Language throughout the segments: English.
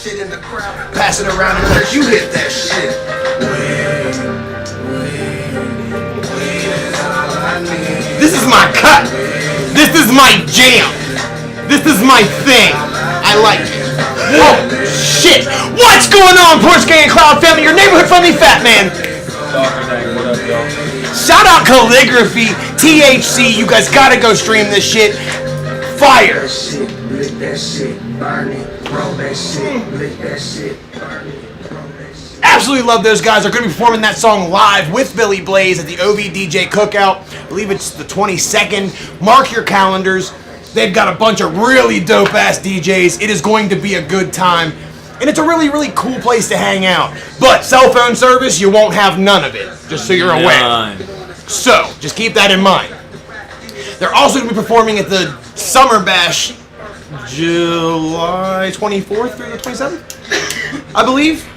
Shit in the crowd, pass it around the church, you hit that shit. This is my cut. This is my jam. This is my thing. I like it. Oh shit! What's going on, Porch Gang and Cloud family? Your neighborhood friendly fat man. What up, y'all? Shout out Calligraphy, THC. You guys gotta go stream this shit. Fire. Lick that shit, burn it, roll that shit, lick that shit, burn it, roll that shit. Absolutely love those guys. They're going to be performing that song live with Billy Blaze at the OVDJ Cookout. I believe it's the 22nd. Mark your calendars. They've got a bunch of really dope-ass DJs. It is going to be a good time. And it's a really, really cool place to hang out. But cell phone service, you won't have none of it, just so you're aware. So, just keep that in mind. They're also going to be performing at the Summer Bash July 24th through the 27th, I believe.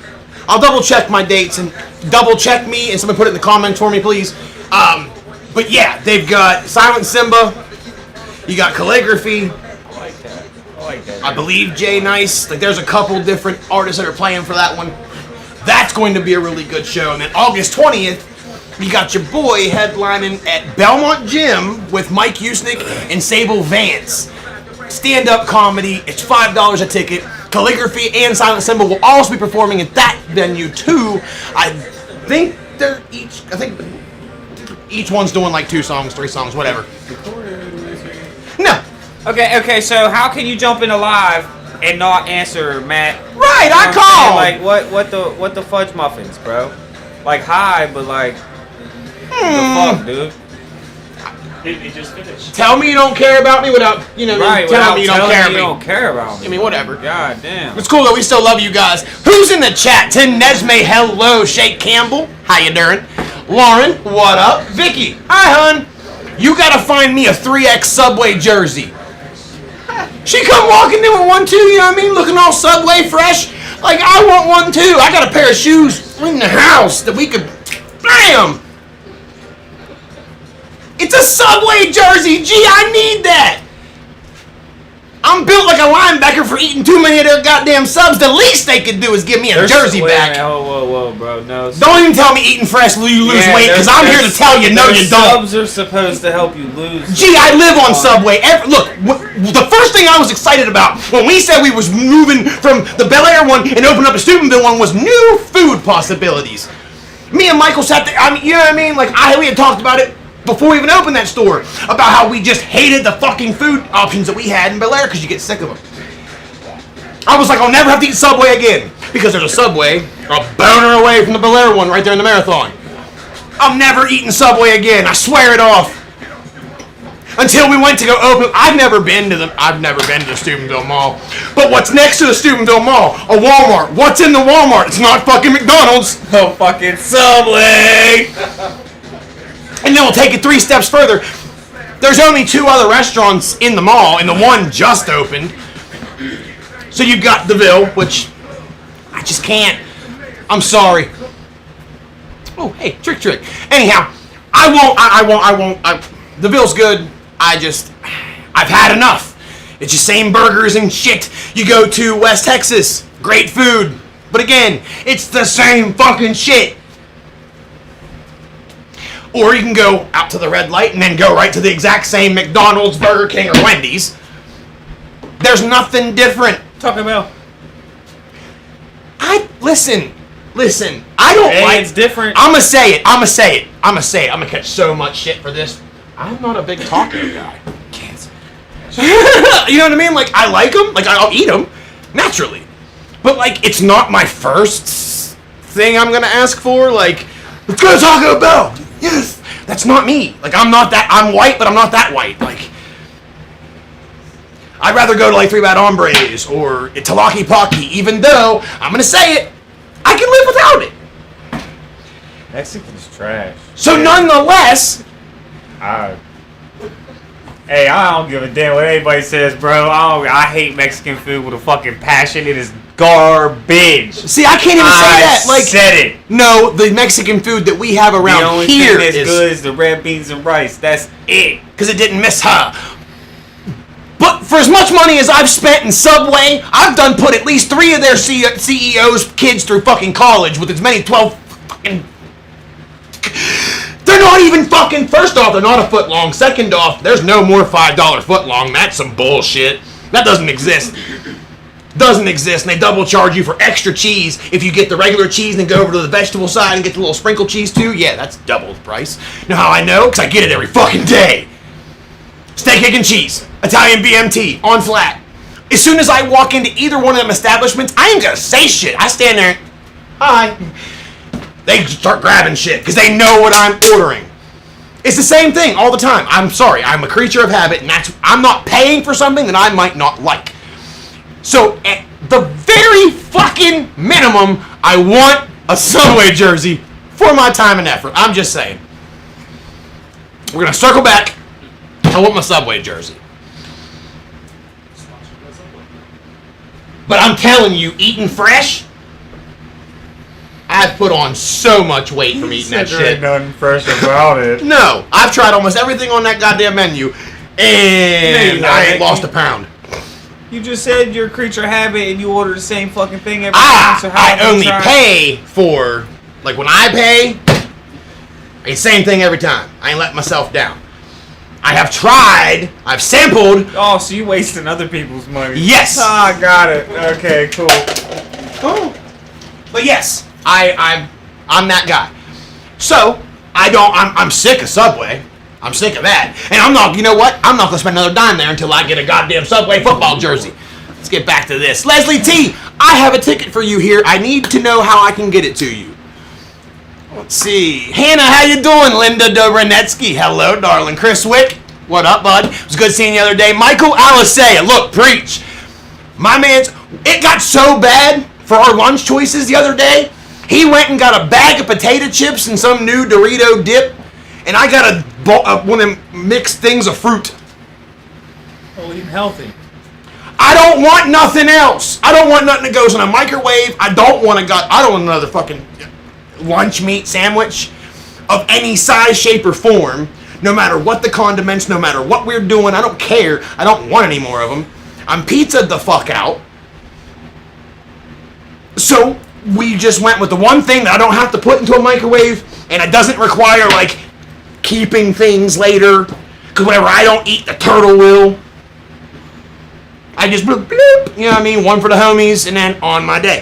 I'll double check my dates and double check me, and someone put it in the comments for me, please. But yeah, they've got Silent Simba, you got Calligraphy, I believe Jay Nice. Like, there's a couple different artists that are playing for that one. That's going to be a really good show. And then August 20th, you got your boy headlining at Belmont Gym with Mike Usnick and Sable Vance. Stand-up comedy. It's $5 a ticket. Calligraphy and Silent Simba will also be performing at that venue too. I think each one's doing like 2 songs, 3 songs, whatever. No. Okay, so how can you jump into live and not answer, Matt? Right, I called. Like what the fudge muffins, bro? Like, hi, but like, what the fuck, dude? He just finished. Tell me you don't care about me without, telling me you don't care about me. I mean, whatever. God damn. It's cool though. We still love you guys. Who's in the chat? Tim Nesme, hello. Shake Campbell, how you doing? Lauren, what up? Vicky, hi, hun. You gotta find me a 3X Subway jersey. She come walking in with one too, you know what I mean? Looking all Subway fresh. Like, I want one too. I got a pair of shoes in the house that we could, bam! It's a Subway jersey. Gee, I need that. I'm built like a linebacker for eating too many of their goddamn subs. The least they could do is give me a jersey wait a back. minute, whoa, bro. No. Don't even tell me eating fresh you lose weight, because I'm here to tell you, no, you don't. Subs are supposed to help you lose. Gee, I live on Subway. Look, the first thing I was excited about when we said we was moving from the Bel Air one and opening up a Steubenville one was new food possibilities. Me and Michael sat there. I mean, you know what I mean? Like we had talked about it before we even opened that store about how we just hated the fucking food options that we had in Bel Air because you get sick of them. I was like, I'll never have to eat Subway again because there's a Subway a boner away from the Bel Air one right there in the Marathon. I'm never eating Subway again. I swear it off. Until we went to go open. I've never been to the Steubenville Mall. But what's next to the Steubenville Mall? A Walmart. What's in the Walmart? It's not fucking McDonald's. Oh, fucking Subway. And then we'll take it 3 steps further. There's only 2 other restaurants in the mall, and the one just opened. So you've got DeVille, which I just can't. I'm sorry. Oh, hey, trick. Anyhow, I won't. DeVille's good. I've had enough. It's the same burgers and shit. You go to West Texas, great food. But again, it's the same fucking shit. Or you can go out to the red light and then go right to the exact same McDonald's, Burger King, or Wendy's. There's nothing different. Talking about. Listen. I don't like. It's different. I'ma say it. I'm gonna catch so much shit for this. I'm not a big taco guy. Can't. You know what I mean? Like, I like them. Like, I'll eat them naturally. But like, it's not my first thing I'm gonna ask for. Like, let's go to Taco Bell. Yes. That's not me. Like, I'm not that. I'm white, but I'm not that white. Like, I'd rather go to like 3 Bad Hombres or Talaki Pocky, even though I'm gonna say it, I can live without it. Mexican's trash. So nonetheless, Hey, I don't give a damn what anybody says, bro. I hate Mexican food with a fucking passion. It is garbage. see, I can't even say that. Like, said it. no, the Mexican food that we have around The only here thing that's is good is the red beans and rice. That's it. because it didn't miss her. But for as much money as I've spent in Subway, I've done put at least 3 of their CEOs' kids through fucking college with as many 12 fucking. They're not even fucking. First off, they're not a foot long. Second off, there's no more $5 foot long. That's some bullshit. That doesn't exist. Doesn't exist. And they double charge you for extra cheese if you get the regular cheese and then go over to the vegetable side and get the little sprinkle cheese too. Yeah, that's double the price. You know how I know? Because I get it every fucking day. Steak, egg, and cheese. Italian BMT. On flat. As soon as I walk into either one of them establishments, I ain't gonna say shit. I stand there. Hi. They start grabbing shit because they know what I'm ordering. It's the same thing all the time. I'm sorry. I'm a creature of habit, and I'm not paying for something that I might not like. So at the very fucking minimum, I want a Subway jersey for my time and effort. I'm just saying. We're gonna circle back. I want my Subway jersey. But I'm telling you, eating fresh, I've put on so much weight from eating that There shit. ain't nothing fresh about it. No, I've tried almost everything on that goddamn menu, and No, I ain't lost a pound. You just said you're a creature of habit and you order the same fucking thing every time. So how I have you only tried? pay for, like when I pay, it's the same thing every time. I ain't letting myself down. I have tried, I've sampled. Oh, so you wasting other people's money? Yes. Ah, I got it. Okay, cool. Oh. But yes, I'm that guy. So I'm sick of Subway. I'm sick of that. And I'm not, you know what? I'm not gonna spend another dime there until I get a goddamn Subway football jersey. Let's get back to this. Leslie T, I have a ticket for you here. I need to know how I can get it to you. Let's see. Hannah, how you doing? Linda Dobranetsky. Hello, darling. Chris Wick. What up, bud? It was good seeing you the other day. Michael Alisea. Look, preach. My man's... It got so bad for our lunch choices the other day. He went and got a bag of potato chips and some new Dorito dip. And I got one of them mixed things of fruit. Oh, eating healthy. I don't want nothing else. I don't want nothing that goes in a microwave. I don't want another fucking lunch meat sandwich of any size, shape, or form. No matter what the condiments, no matter what we're doing, I don't care. I don't want any more of them. I'm pizzaed the fuck out. So we just went with the one thing that I don't have to put into a microwave, and it doesn't require, like, keeping things later. Because whenever I don't eat, the turtle will. I just bloop, bloop, you know what I mean? One for the homies, and then on my day.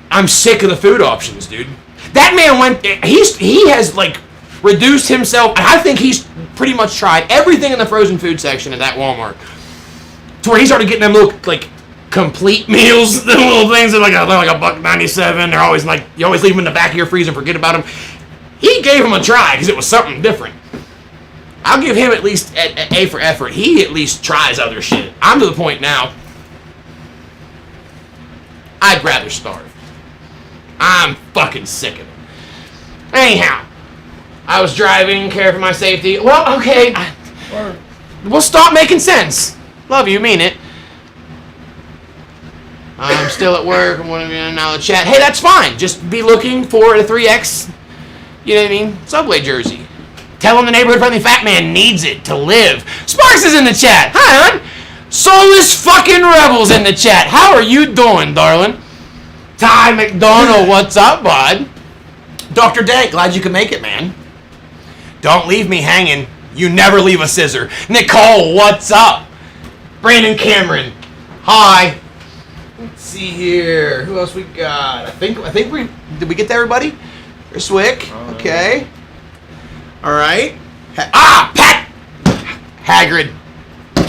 I'm sick of the food options, dude. That man he has, like, reduced himself. I think he's pretty much tried everything in the frozen food section at that Walmart. To where he started getting them little, like, complete meals. The little things that they're like $1.97. They're always like, you always leave them in the back of your freezer and forget about them. He gave them a try because it was something different. I'll give him at least an A for effort. He at least tries other shit. I'm to the point now, I'd rather starve. I'm fucking sick of it. Anyhow, I was driving, care for my safety. Well, okay. We'll stop making sense. Love you, mean it. I'm still at work. I'm going to be in now the chat. Hey, that's fine. Just be looking for the 3X, you know what I mean, Subway jersey. Tell him the neighborhood-friendly fat man needs it to live. Sparks is in the chat. Hi, hon. Soulless fucking Rebels in the chat. How are you doing, darling? Ty McDonald, what's up, bud? Dr. Day, glad you could make it, man. Don't leave me hanging. You never leave a scissor. Nicole, what's up? Brandon Cameron, hi. Let's see here. Who else we got? I think we did. We get to everybody? There's Swick. Okay. All right. Pat Hagrid.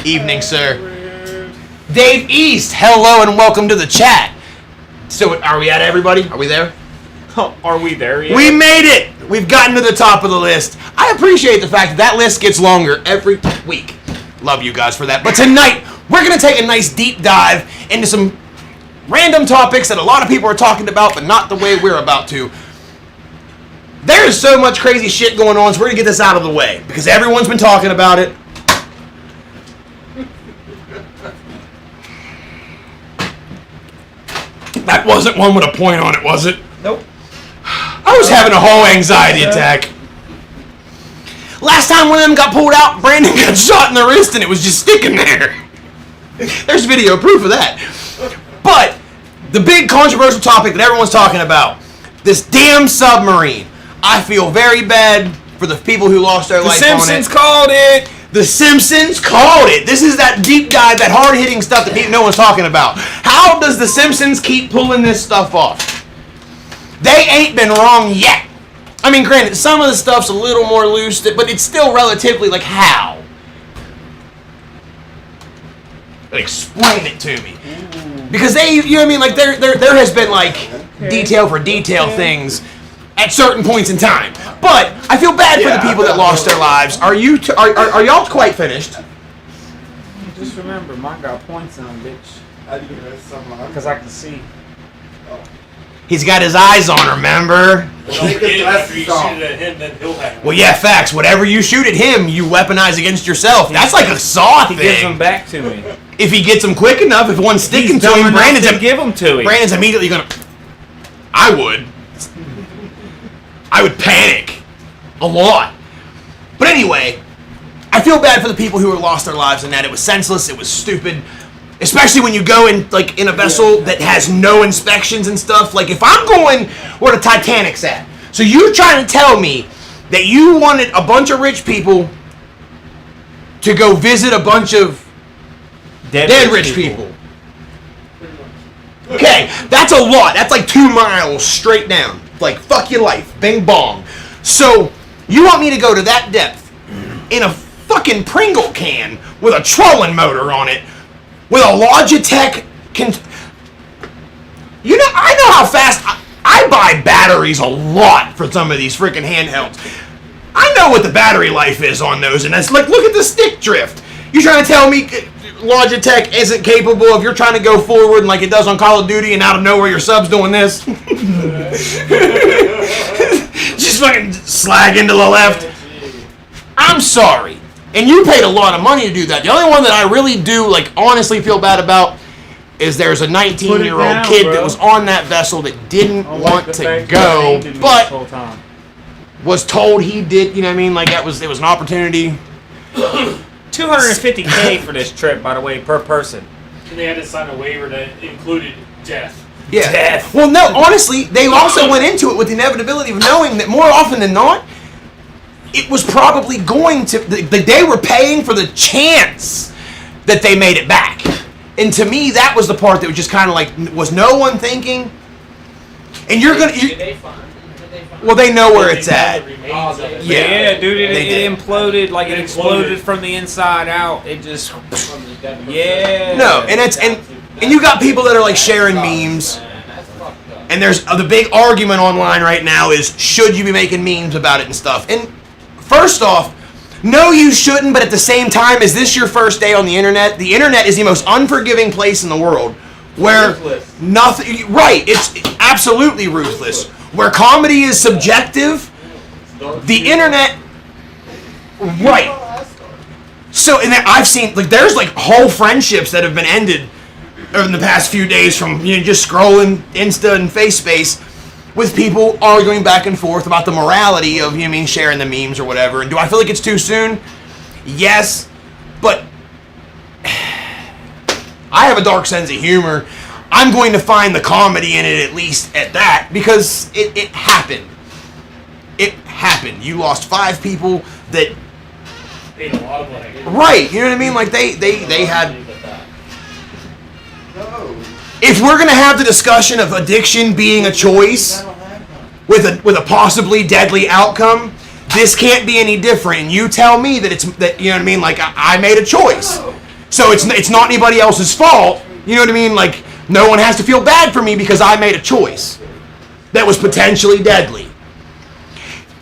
Evening, sir. Dave East. Hello and welcome to the chat. So, are we at everybody? Are we there? Are we there yet? We made it. We've gotten to the top of the list. I appreciate the fact that list gets longer every week. Love you guys for that. But tonight, we're going to take a nice deep dive into some random topics that a lot of people are talking about, but not the way we're about to. There is so much crazy shit going on, so we're going to get this out of the way, because everyone's been talking about it. That wasn't one with a point on it, was it? Nope. I was having a whole anxiety attack. Last time one of them got pulled out, Brandon got shot in the wrist and it was just sticking there. There's video proof of that. But the big controversial topic that everyone's talking about, this damn submarine. I feel very bad for the people who lost their life on it. The Simpsons called it. The Simpsons called it. This is that deep dive, that hard-hitting stuff that no one's talking about. How does the Simpsons keep pulling this stuff off? They ain't been wrong yet. I mean, granted, some of the stuff's a little more loose, but it's still relatively, like, how? Explain it to me. Because they, you know what I mean, like, there has been, like, detail for detail things at certain points in time. But I feel bad for the people that lost their lives. Are y'all quite finished? Just remember, mine got points on, bitch. Because I can see. He's got his eyes on her, remember? After you shoot it at him, then he'll have it. Well, yeah, facts. Whatever you shoot at him, you weaponize against yourself. That's like a Saw thing. He gives them back to me. If he gets them quick enough, if one's sticking to him, give them to him. Brandon's immediately gonna. I would panic a lot. But anyway, I feel bad for the people who lost their lives in that. It was senseless. It was stupid. Especially when you go in in a vessel that has no inspections and stuff. Like if I'm going where the Titanic's at. So you're trying to tell me that you wanted a bunch of rich people to go visit a bunch of dead rich people. Okay, that's a lot. That's like 2 miles straight down. Like, fuck your life. Bing bong. So, you want me to go to that depth in a fucking Pringle can with a trolling motor on it with a Logitech You know, I know how fast I buy batteries a lot for some of these freaking handhelds. I know what the battery life is on those, and it's like, look at the stick drift. You trying to tell me Logitech isn't capable if you're trying to go forward like it does on Call of Duty and out of nowhere your sub's doing this? Just fucking slag into the left. I'm sorry. And you paid a lot of money to do that. The only one that I really do, like, honestly feel bad about is there's a 19-year-old kid that was on that vessel that didn't want to go, but was told he did, you know what I mean? Like, it was an opportunity. $250K for this trip, by the way, per person. And they had to sign a waiver that included death. Yeah. Death. Well, no, honestly, they also went into it with the inevitability of knowing that more often than not, it was probably going to. They were paying for the chance that they made it back. And to me, that was the part that was just kind of like, was no one thinking? And you're gonna. Well, they know where it's at. Yeah, dude, They it did. imploded like it exploded from the inside out. It just, yeah. No, and it's and you got people that are like sharing memes. And there's the big argument online right now is should you be making memes about it and stuff? And first off, no, you shouldn't. But at the same time, is this your first day on the internet? The internet is the most unforgiving place in the world, where Ruthless. nothing. Right, it's absolutely ruthless. Where comedy is subjective, the internet. Right. So, and then I've seen like there's like whole friendships that have been ended in the past few days from just scrolling Insta and Face Space with people arguing back and forth about the morality of sharing the memes or whatever. And do I feel like it's too soon? Yes, but I have a dark sense of humor. I'm going to find the comedy in it at least at that because it happened. It happened. You lost 5 people that. Paid a lot of money. Right, you know what I mean? Like they had. If we're gonna have the discussion of addiction being a choice with a possibly deadly outcome, this can't be any different. And you tell me that it's that you know what I mean? Like I made a choice, so it's not anybody else's fault. You know what I mean? Like no one has to feel bad for me because I made a choice that was potentially deadly.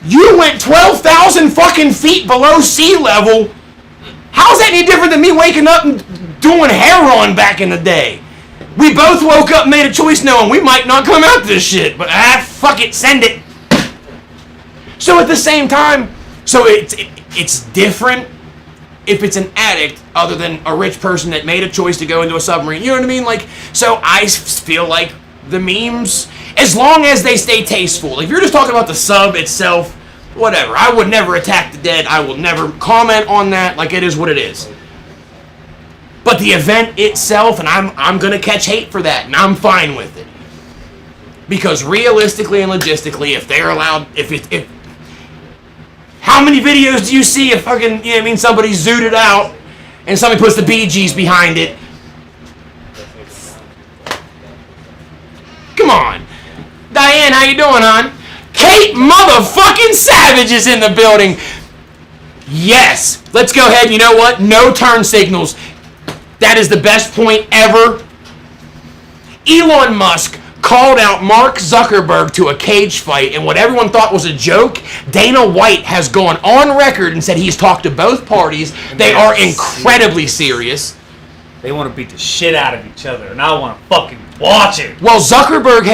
You went 12,000 fucking feet below sea level. How's that any different than me waking up and doing heroin back in the day? We both woke up and made a choice knowing we might not come out this shit, but fuck it, send it. So at the same time, so it's different if it's an addict other than a rich person that made a choice to go into a submarine. You know what I mean? Like, so I feel like the memes, as long as they stay tasteful. Like, if you're just talking about the sub itself, whatever. I would never attack the dead. I will never comment on that. Like, it is what it is. But the event itself, and I'm gonna catch hate for that, and I'm fine with it. Because realistically and logistically, if they're allowed, if how many videos do you see of fucking, you know what I mean, somebody zooted out, and somebody puts the Bee Gees behind it? Come on. Diane, how you doing, hon? Kate motherfucking Savage is in the building. Yes. Let's go ahead, you know what? No turn signals. That is the best point ever. Elon Musk called out Mark Zuckerberg to a cage fight, and what everyone thought was a joke, Dana White has gone on record and said he's talked to both parties. They are incredibly serious. They want to beat the shit out of each other, and I want to fucking watch it. Well, Zuckerberg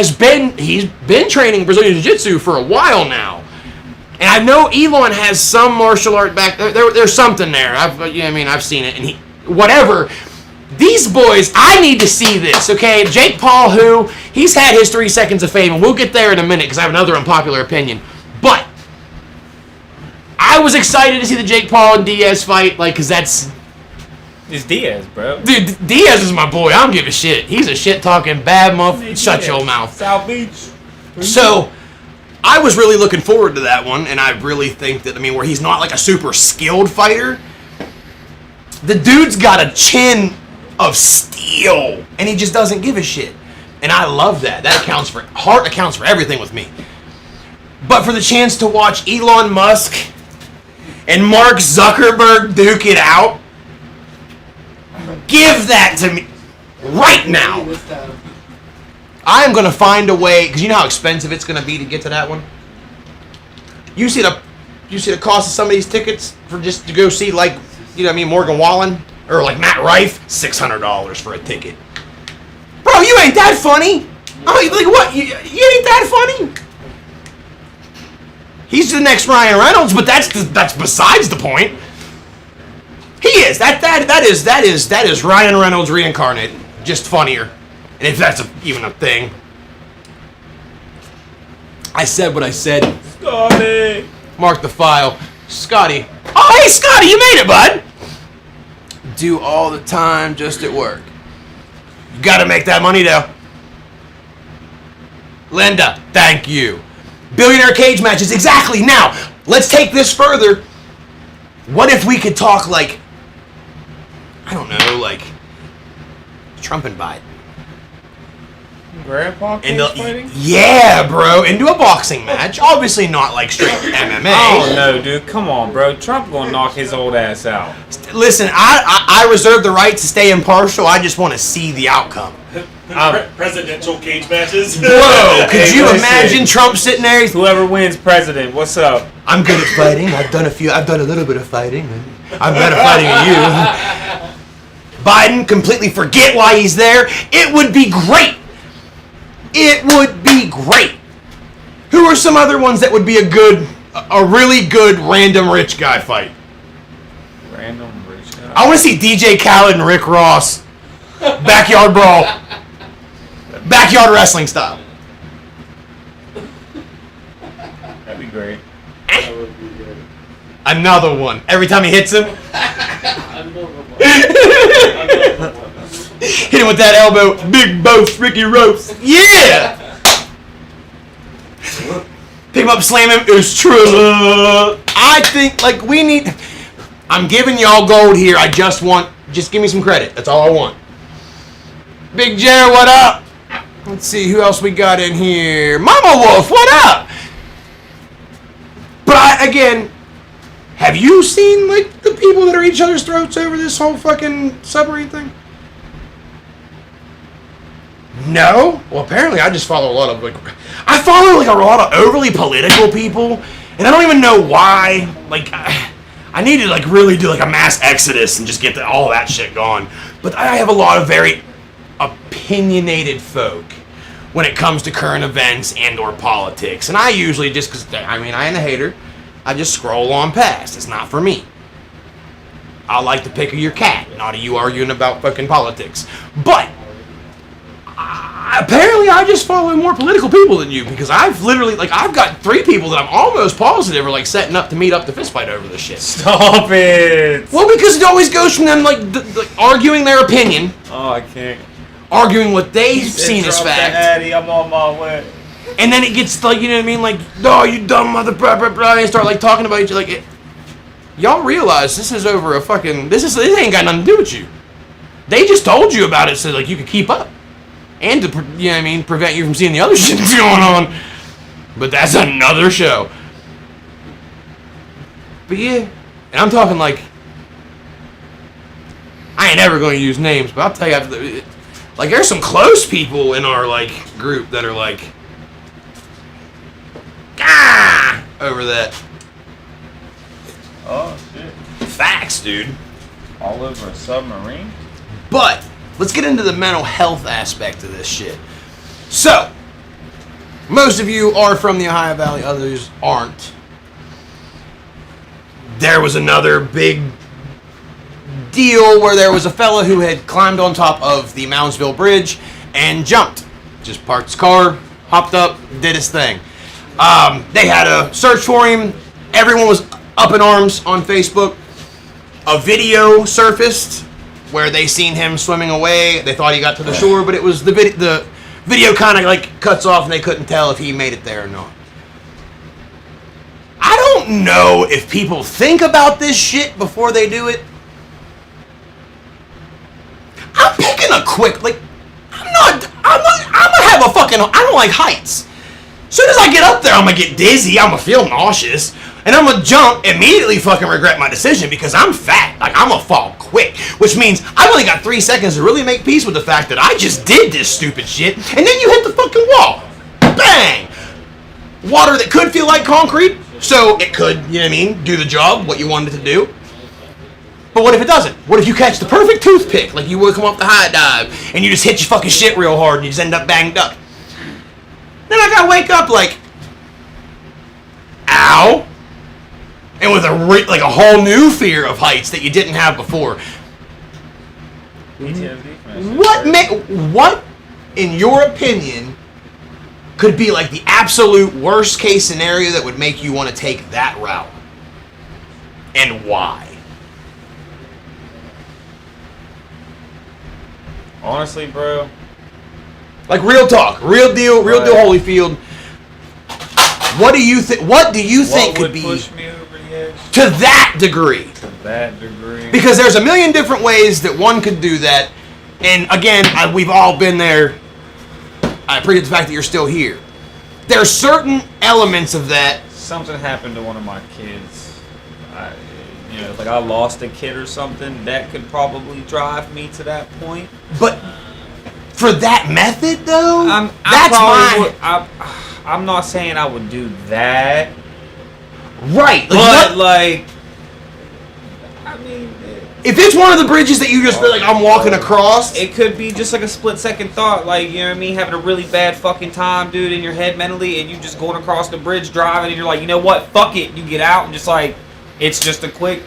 he's been training Brazilian Jiu-Jitsu for a while now. And I know Elon has some martial art back there. There's something there. I've seen it, and whatever. These boys, I need to see this, okay? Jake Paul, he's had his 3 seconds of fame, and we'll get there in a minute because I have another unpopular opinion. But I was excited to see the Jake Paul and Diaz fight, like, because that's... It's Diaz, bro. Dude, Diaz is my boy. I don't give a shit. He's a shit-talking bad motherfucker. Shut your mouth. South Beach. So, I was really looking forward to that one, and I really think that, where he's not like a super skilled fighter, the dude's got a chin of steel, and he just doesn't give a shit. And I love that. That accounts for everything with me. But for the chance to watch Elon Musk and Mark Zuckerberg duke it out, give that to me right now. I am going to find a way, because you know how expensive it's going to be to get to that one? You see the cost of some of these tickets for just to go see, like, you know what I mean, Morgan Wallen? Or like Matt Rife? $600 for a ticket. Bro, you ain't that funny. Oh, like what? You ain't that funny? He's the next Ryan Reynolds, but that's besides the point. He is. That is Ryan Reynolds reincarnated. Just funnier. And if that's even a thing. I said what I said. Scotty. Mark the file. Scotty. Oh, hey, Scotty, you made it, bud. Do all the time just at work. You got to make that money, though. Linda, thank you. Billionaire cage matches, exactly. Now, let's take this further. What if we could talk like, I don't know, like Trump and Biden? Grandpa cage fighting? Yeah, bro, into a boxing match. Obviously not like straight MMA. Oh no, dude, come on, bro. Trump gonna knock his old ass out. Listen, I reserve the right to stay impartial. I just want to see the outcome. Presidential cage matches. Whoa, could you listen. imagine Trump sitting there? Whoever wins president, what's up? I'm good at fighting. I've done a little bit of fighting. I'm better fighting than you. Biden, completely forget why he's there. It would be great. It would be great. Who are some other ones that would be a really good random rich guy fight? Random rich guy. I want to see DJ Khaled and Rick Ross. Backyard brawl. Backyard wrestling style. That'd be great. Another one. Every time he hits him. Hit him with that elbow. Big boast, Ricky Ropes. Yeah! Pick him up, slam him. It's true. I think, like, we need... I'm giving y'all gold here. Just give me some credit. That's all I want. Big Jared, what up? Let's see, who else we got in here? Mama Wolf, what up? But again, have you seen, like, the people that are at each other's throats over this whole fucking submarine thing? No? Well, apparently I just follow a lot of, like... I follow, like, a lot of overly political people, and I don't even know why. Like, I need to, like, really do, like, a mass exodus and just get all that shit gone. But I have a lot of very opinionated folk when it comes to current events and or politics. And I usually just, because, I mean, I ain't a hater, I just scroll on past. It's not for me. I like the pick of your cat, not of you arguing about fucking politics. But apparently I just follow more political people than you, because I've literally, like, I've got 3 people that I'm almost positive are, like, setting up to meet up to fist fight over this shit. Stop it! Well, because it always goes from them, like, arguing their opinion, Oh, I can't. arguing what they've seen as fact, Addy, I'm on my way. and then it gets, like, you know what I mean, like, oh, you dumb mother, blah, blah, blah, and start, like, talking about each other, like, y'all realize this is over a fucking, this ain't got nothing to do with you. They just told you about it so, like, you could keep up. And to, you know what I mean, prevent you from seeing the other shit that's going on. But that's another show. But yeah, and I'm talking like, I ain't ever going to use names, but I'll tell you, like, there's some close people in our, like, group that are like, over that. Oh, shit. Facts, dude. All over a submarine? But let's get into the mental health aspect of this shit. So, most of you are from the Ohio Valley, others aren't. There was another big deal where there was a fella who had climbed on top of the Moundsville Bridge and jumped. Just parked his car, hopped up, did his thing. They had a search for him. Everyone was up in arms on Facebook. A video surfaced where they seen him swimming away. They thought he got to the shore, but it was the video kind of like cuts off and they couldn't tell if he made it there or not. I don't know if people think about this shit before they do it. I'm picking a quick, like, I'm gonna have a fucking, I don't like heights. As soon as I get up there, I'm gonna get dizzy, I'm gonna feel nauseous, and I'm gonna jump, immediately fucking regret my decision because I'm fat. Like, I'm gonna fall quick, which means I've only got 3 seconds to really make peace with the fact that I just did this stupid shit, and then you hit the fucking wall. Bang! Water that could feel like concrete, so it could, you know what I mean, do the job, what you wanted it to do. But what if it doesn't? What if you catch the perfect toothpick, like you would come off the high dive, and you just hit your fucking shit real hard, and you just end up banged up? Then I gotta wake up like, ow, and with a whole new fear of heights that you didn't have before. What, in your opinion, could be like the absolute worst case scenario that would make you want to take that route, and why? Honestly, bro. Like real talk, real deal, Holyfield. What do you think? What do you think could be push me over the edge? to that degree? To that degree. Because there's a million different ways that one could do that, and again, we've all been there. I appreciate the fact that you're still here. There are certain elements of that. Something happened to one of my kids. Like I lost a kid or something. That could probably drive me to that point. But for that method, though, I'm not saying I would do that. Right. But I mean, if it's one of the bridges that you just feel like I'm walking across, it could be just like a split second thought, like, you know what I mean, having a really bad fucking time, dude, in your head mentally, and you just going across the bridge driving, and you're like, you know what, fuck it. You get out and just like, it's just a quick.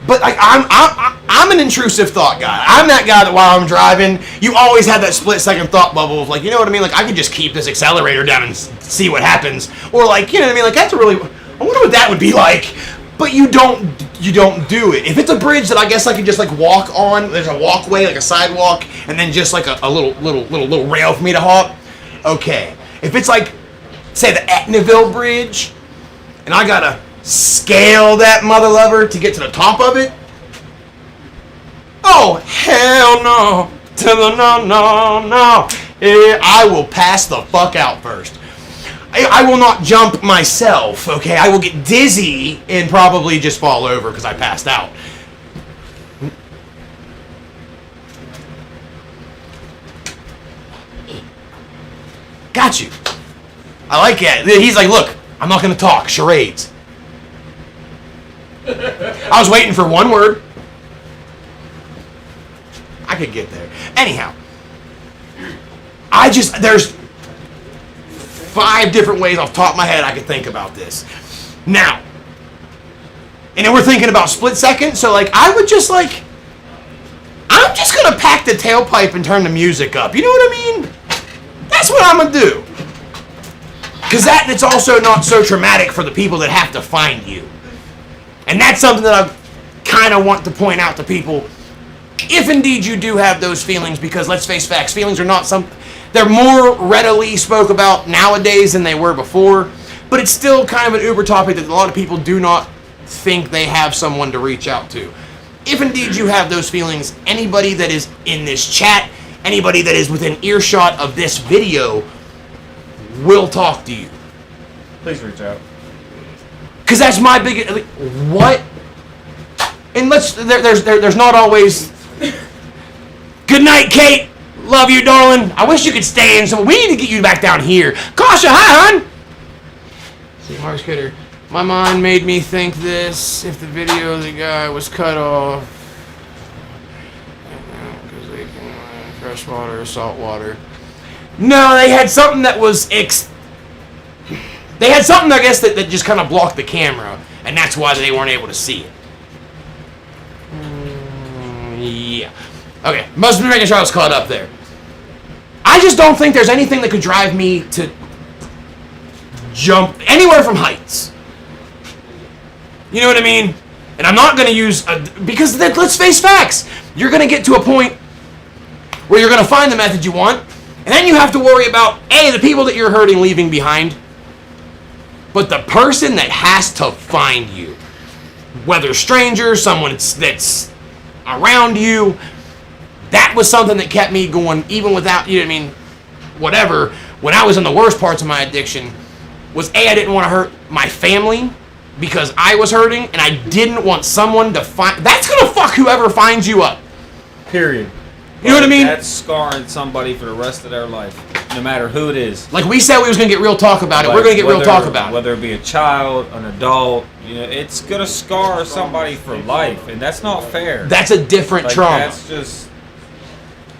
But like I'm an intrusive thought guy. I'm that guy that while I'm driving, you always have that split second thought bubble of like, you know what I mean? Like I could just keep this accelerator down and see what happens, or like, you know what I mean? Like that's I wonder what that would be like. But you don't do it. If it's a bridge that I guess I could just like walk on, there's a walkway, like a sidewalk, and then just like a little rail for me to hop. Okay. If it's like, say the Etnaville Bridge, and I gotta scale that mother lover to get to the top of it. Oh hell no! To the no! I will pass the fuck out first. I will not jump myself, okay? I will get dizzy and probably just fall over because I passed out. Got you. I like it. He's like, look, I'm not going to talk. Charades. I was waiting for one word. I could get there. Anyhow, there's 5 different ways off the top of my head I could think about this. Now, and then we're thinking about split second, so like I would just like, I'm just gonna pack the tailpipe and turn the music up. You know what I mean? That's what I'm gonna do. Because it's also not so traumatic for the people that have to find you. And that's something that I kind of want to point out to people. If indeed you do have those feelings, because let's face facts, feelings are not they're more readily spoke about nowadays than they were before, but it's still kind of an uber topic that a lot of people do not think they have someone to reach out to. If indeed you have those feelings, anybody that is in this chat, anybody that is within earshot of this video will talk to you. Please reach out. Because that's my big... What? And there's not always... Good night, Kate. Love you, darling. I wish you could stay in. So we need to get you back down here. Kasha, hi, hon. See, Mark's Kidder. My mind made me think this. If the video of the guy was cut off, because they can fresh water or salt water. No, they had something that was they had something, I guess, that just kind of blocked the camera, and that's why they weren't able to see it. Yeah. Okay, must be making sure I was caught up there. I just don't think there's anything that could drive me to jump anywhere from heights. You know what I mean? And I'm not going to use... because let's face facts. You're going to get to a point where you're going to find the method you want, and then you have to worry about, A, the people that you're hurting leaving behind, but the person that has to find you. Whether stranger, someone that's around you... That was something that kept me going, even without, you know what I mean, whatever. When I was in the worst parts of my addiction, was A, I didn't want to hurt my family because I was hurting, and I didn't want someone to find... That's going to fuck whoever finds you up. Period. You know what I mean? That's scarring somebody for the rest of their life, no matter who it is. Like we said we was going to get real talk about it. We're going to get real talk about it. Whether it be a child, an adult, you know, it's going to scar somebody for life, and that's not fair. That's a different trauma. That's just...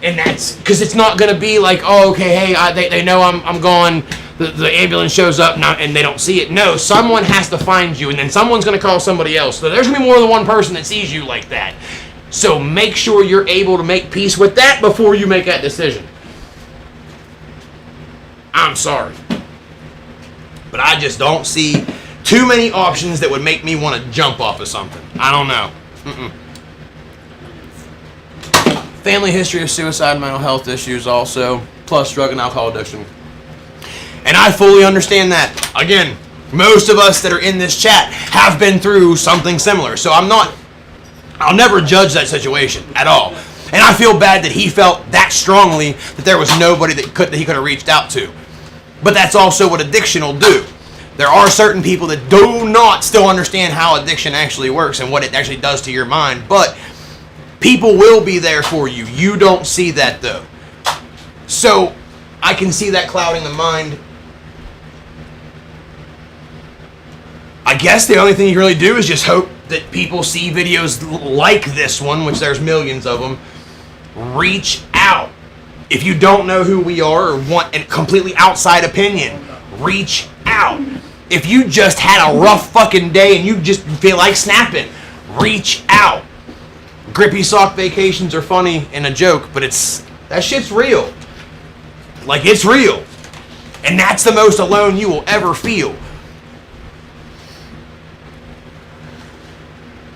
And that's because it's not going to be like, oh, okay, hey, they know I'm gone. The ambulance shows up now and they don't see it. No, someone has to find you, and then someone's going to call somebody else. So there's going to be more than one person that sees you like that. So make sure you're able to make peace with that before you make that decision. I'm sorry. But I just don't see too many options that would make me want to jump off of something. I don't know. family history of suicide, mental health issues also, plus drug and alcohol addiction. And I fully understand that. Again, most of us that are in this chat have been through something similar. So I'll never judge that situation at all. And I feel bad that he felt that strongly that there was nobody that he could have reached out to. But that's also what addiction will do. There are certain people that do not still understand how addiction actually works and what it actually does to your mind. But people will be there for you. You don't see that though. So I can see that clouding the mind. I guess the only thing you can really do is just hope that people see videos like this one, which there's millions of them. Reach out. If you don't know who we are or want a completely outside opinion, reach out. If you just had a rough fucking day and you just feel like snapping, reach out. Grippy sock vacations are funny and a joke, but that shit's real. Like, it's real. And that's the most alone you will ever feel.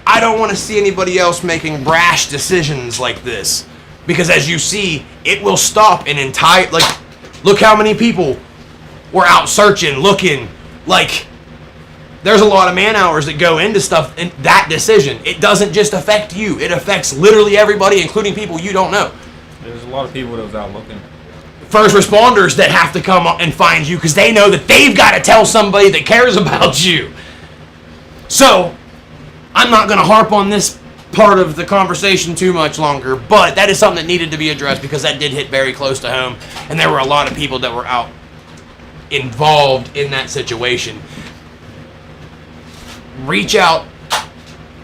I don't want to see anybody else making brash decisions like this. Because as you see, it will stop an entire... Like, look how many people were out searching, looking. Like, there's a lot of man hours that go into stuff in that decision. It doesn't just affect you. It affects literally everybody, including people you don't know. There's a lot of people that was out looking. First responders that have to come up and find you because they know that they've got to tell somebody that cares about you. So, I'm not going to harp on this part of the conversation too much longer, but that is something that needed to be addressed because that did hit very close to home, and there were a lot of people that were out involved in that situation. Reach out.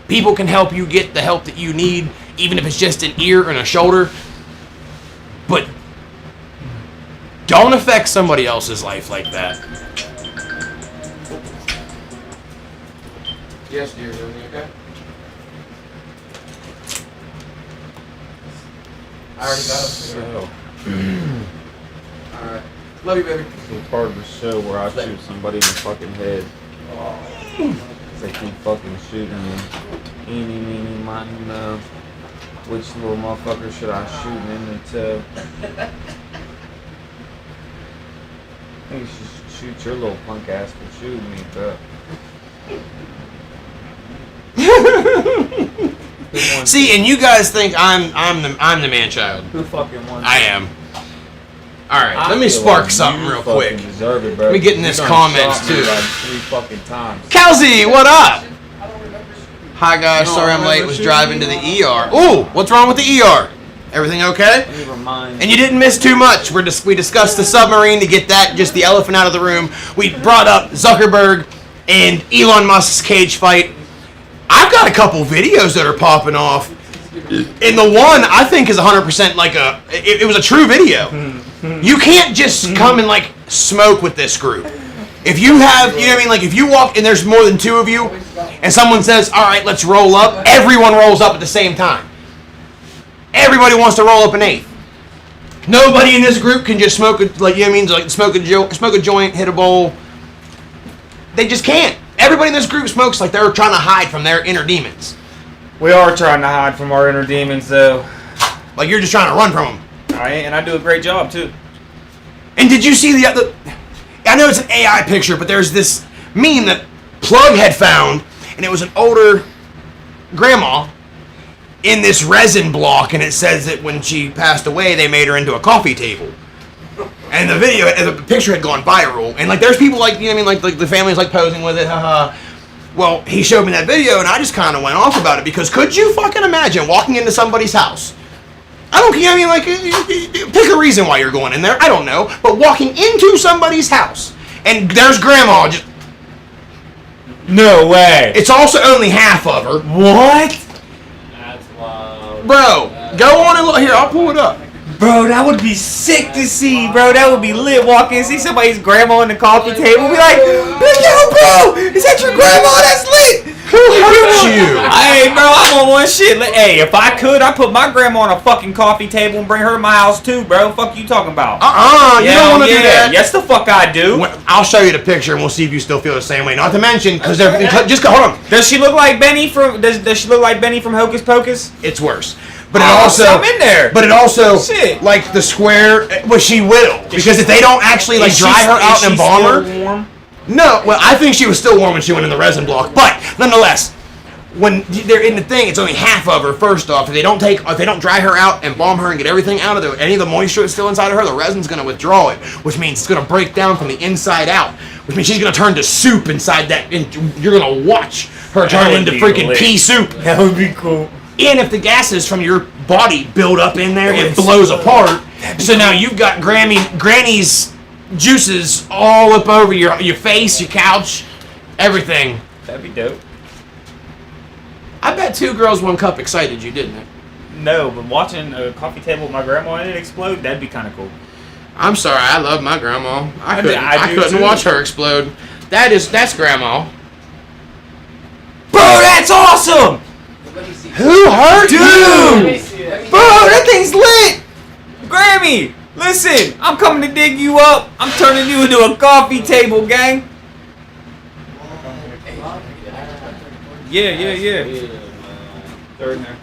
People can help you get the help that you need, even if it's just an ear and a shoulder, but don't affect somebody else's life like that. Yes, dear, everything okay? I already got So, Alright. Love you, baby. this is part of the show where I shoot somebody in the fucking head. They keep fucking shooting me. Eeny, meeny, miny, mo. Which little motherfucker should I shoot in the tub? I think you should shoot your little punk ass for shooting me, bro. See, and you guys think I'm the man child. Who fucking won? I am. Alright, let me spark something real quick. Deserve it, bro. Let me get in this You done comments, shot me too. Like 3 fucking times. Kelsey, what up? Hi guys, sorry I'm late. Was driving to the ER. Ooh, what's wrong with the ER? Everything okay? Let me remind And you didn't miss too much. We discussed the submarine to get that, just the elephant out of the room. We brought up Zuckerberg and Elon Musk's cage fight. I've got a couple videos that are popping off. And the one I think is 100% like it was a true video. You can't just come and like smoke with this group. If you have, you know what I mean, like if you walk and there's more than 2 of you and someone says, all right, let's roll up, everyone rolls up at the same time. Everybody wants to roll up an eighth. Nobody in this group can just smoke, like, you know what I mean, like smoke a joint, hit a bowl. They just can't. Everybody in this group smokes like they're trying to hide from their inner demons. We are trying to hide from our inner demons, though. Like you're just trying to run from them. And I do a great job, too. And did you see the I know it's an AI picture, but there's this meme that Plug had found, and it was an older grandma in this resin block, and it says that when she passed away, they made her into a coffee table. And the video, the picture had gone viral, and like there's people like, you know what I mean, like the family's like posing with it, haha. Well, he showed me that video, and I just kind of went off about it, because could you fucking imagine walking into somebody's house? I don't, you know what I mean, like, pick a reason why you're going in there, I don't know, but walking into somebody's house, and there's grandma just... No way. It's also only half of her. What? That's wild. Bro, go on and look, here, I'll pull it up. Bro, that would be sick to see, bro. That would be lit. Walk in and see somebody's grandma on the coffee table. Be like, yo, bro, is that your grandma? That's lit. Who hurt you? Hey, bro, I'm on one shit. Hey, if I could, I'd put my grandma on a fucking coffee table and bring her to my house too, bro. Fuck you talking about? You don't want to do that. Yes, the fuck I do. I'll show you the picture and we'll see if you still feel the same way. Not to mention, because they're just hold on. Does she look like Benny from? Does she look like Benny from Hocus Pocus? It's worse. But it also, I'm in there. But it also, Shit. like the square. Well, she will because if they don't actually like dry her out and embalm her. Warm? No, well, I think she was still warm when she went in the resin block. But nonetheless, when they're in the thing, it's only half of her. First off, if they don't dry her out and embalm her and get everything out of any of the moisture that's still inside of her, the resin's going to withdraw it, which means it's going to break down from the inside out, which means she's going to turn to soup inside that, and you're going to watch her turn into freaking pea soup. That would be cool. And if the gases from your body build up in there, it blows apart. So now you've got Granny's juices all up over your face, your couch, everything. That'd be dope. I bet 2 girls, 1 cup excited you, didn't it? No, but watching a coffee table with my grandma and it explode, that'd be kind of cool. I'm sorry, I love my grandma. I couldn't do too. watch her explode. That's grandma. Bro, that's awesome! Who hurt you? Bro, that thing's lit! Grammy, listen, I'm coming to dig you up. I'm turning you into a coffee table, gang. Yeah. They're in there.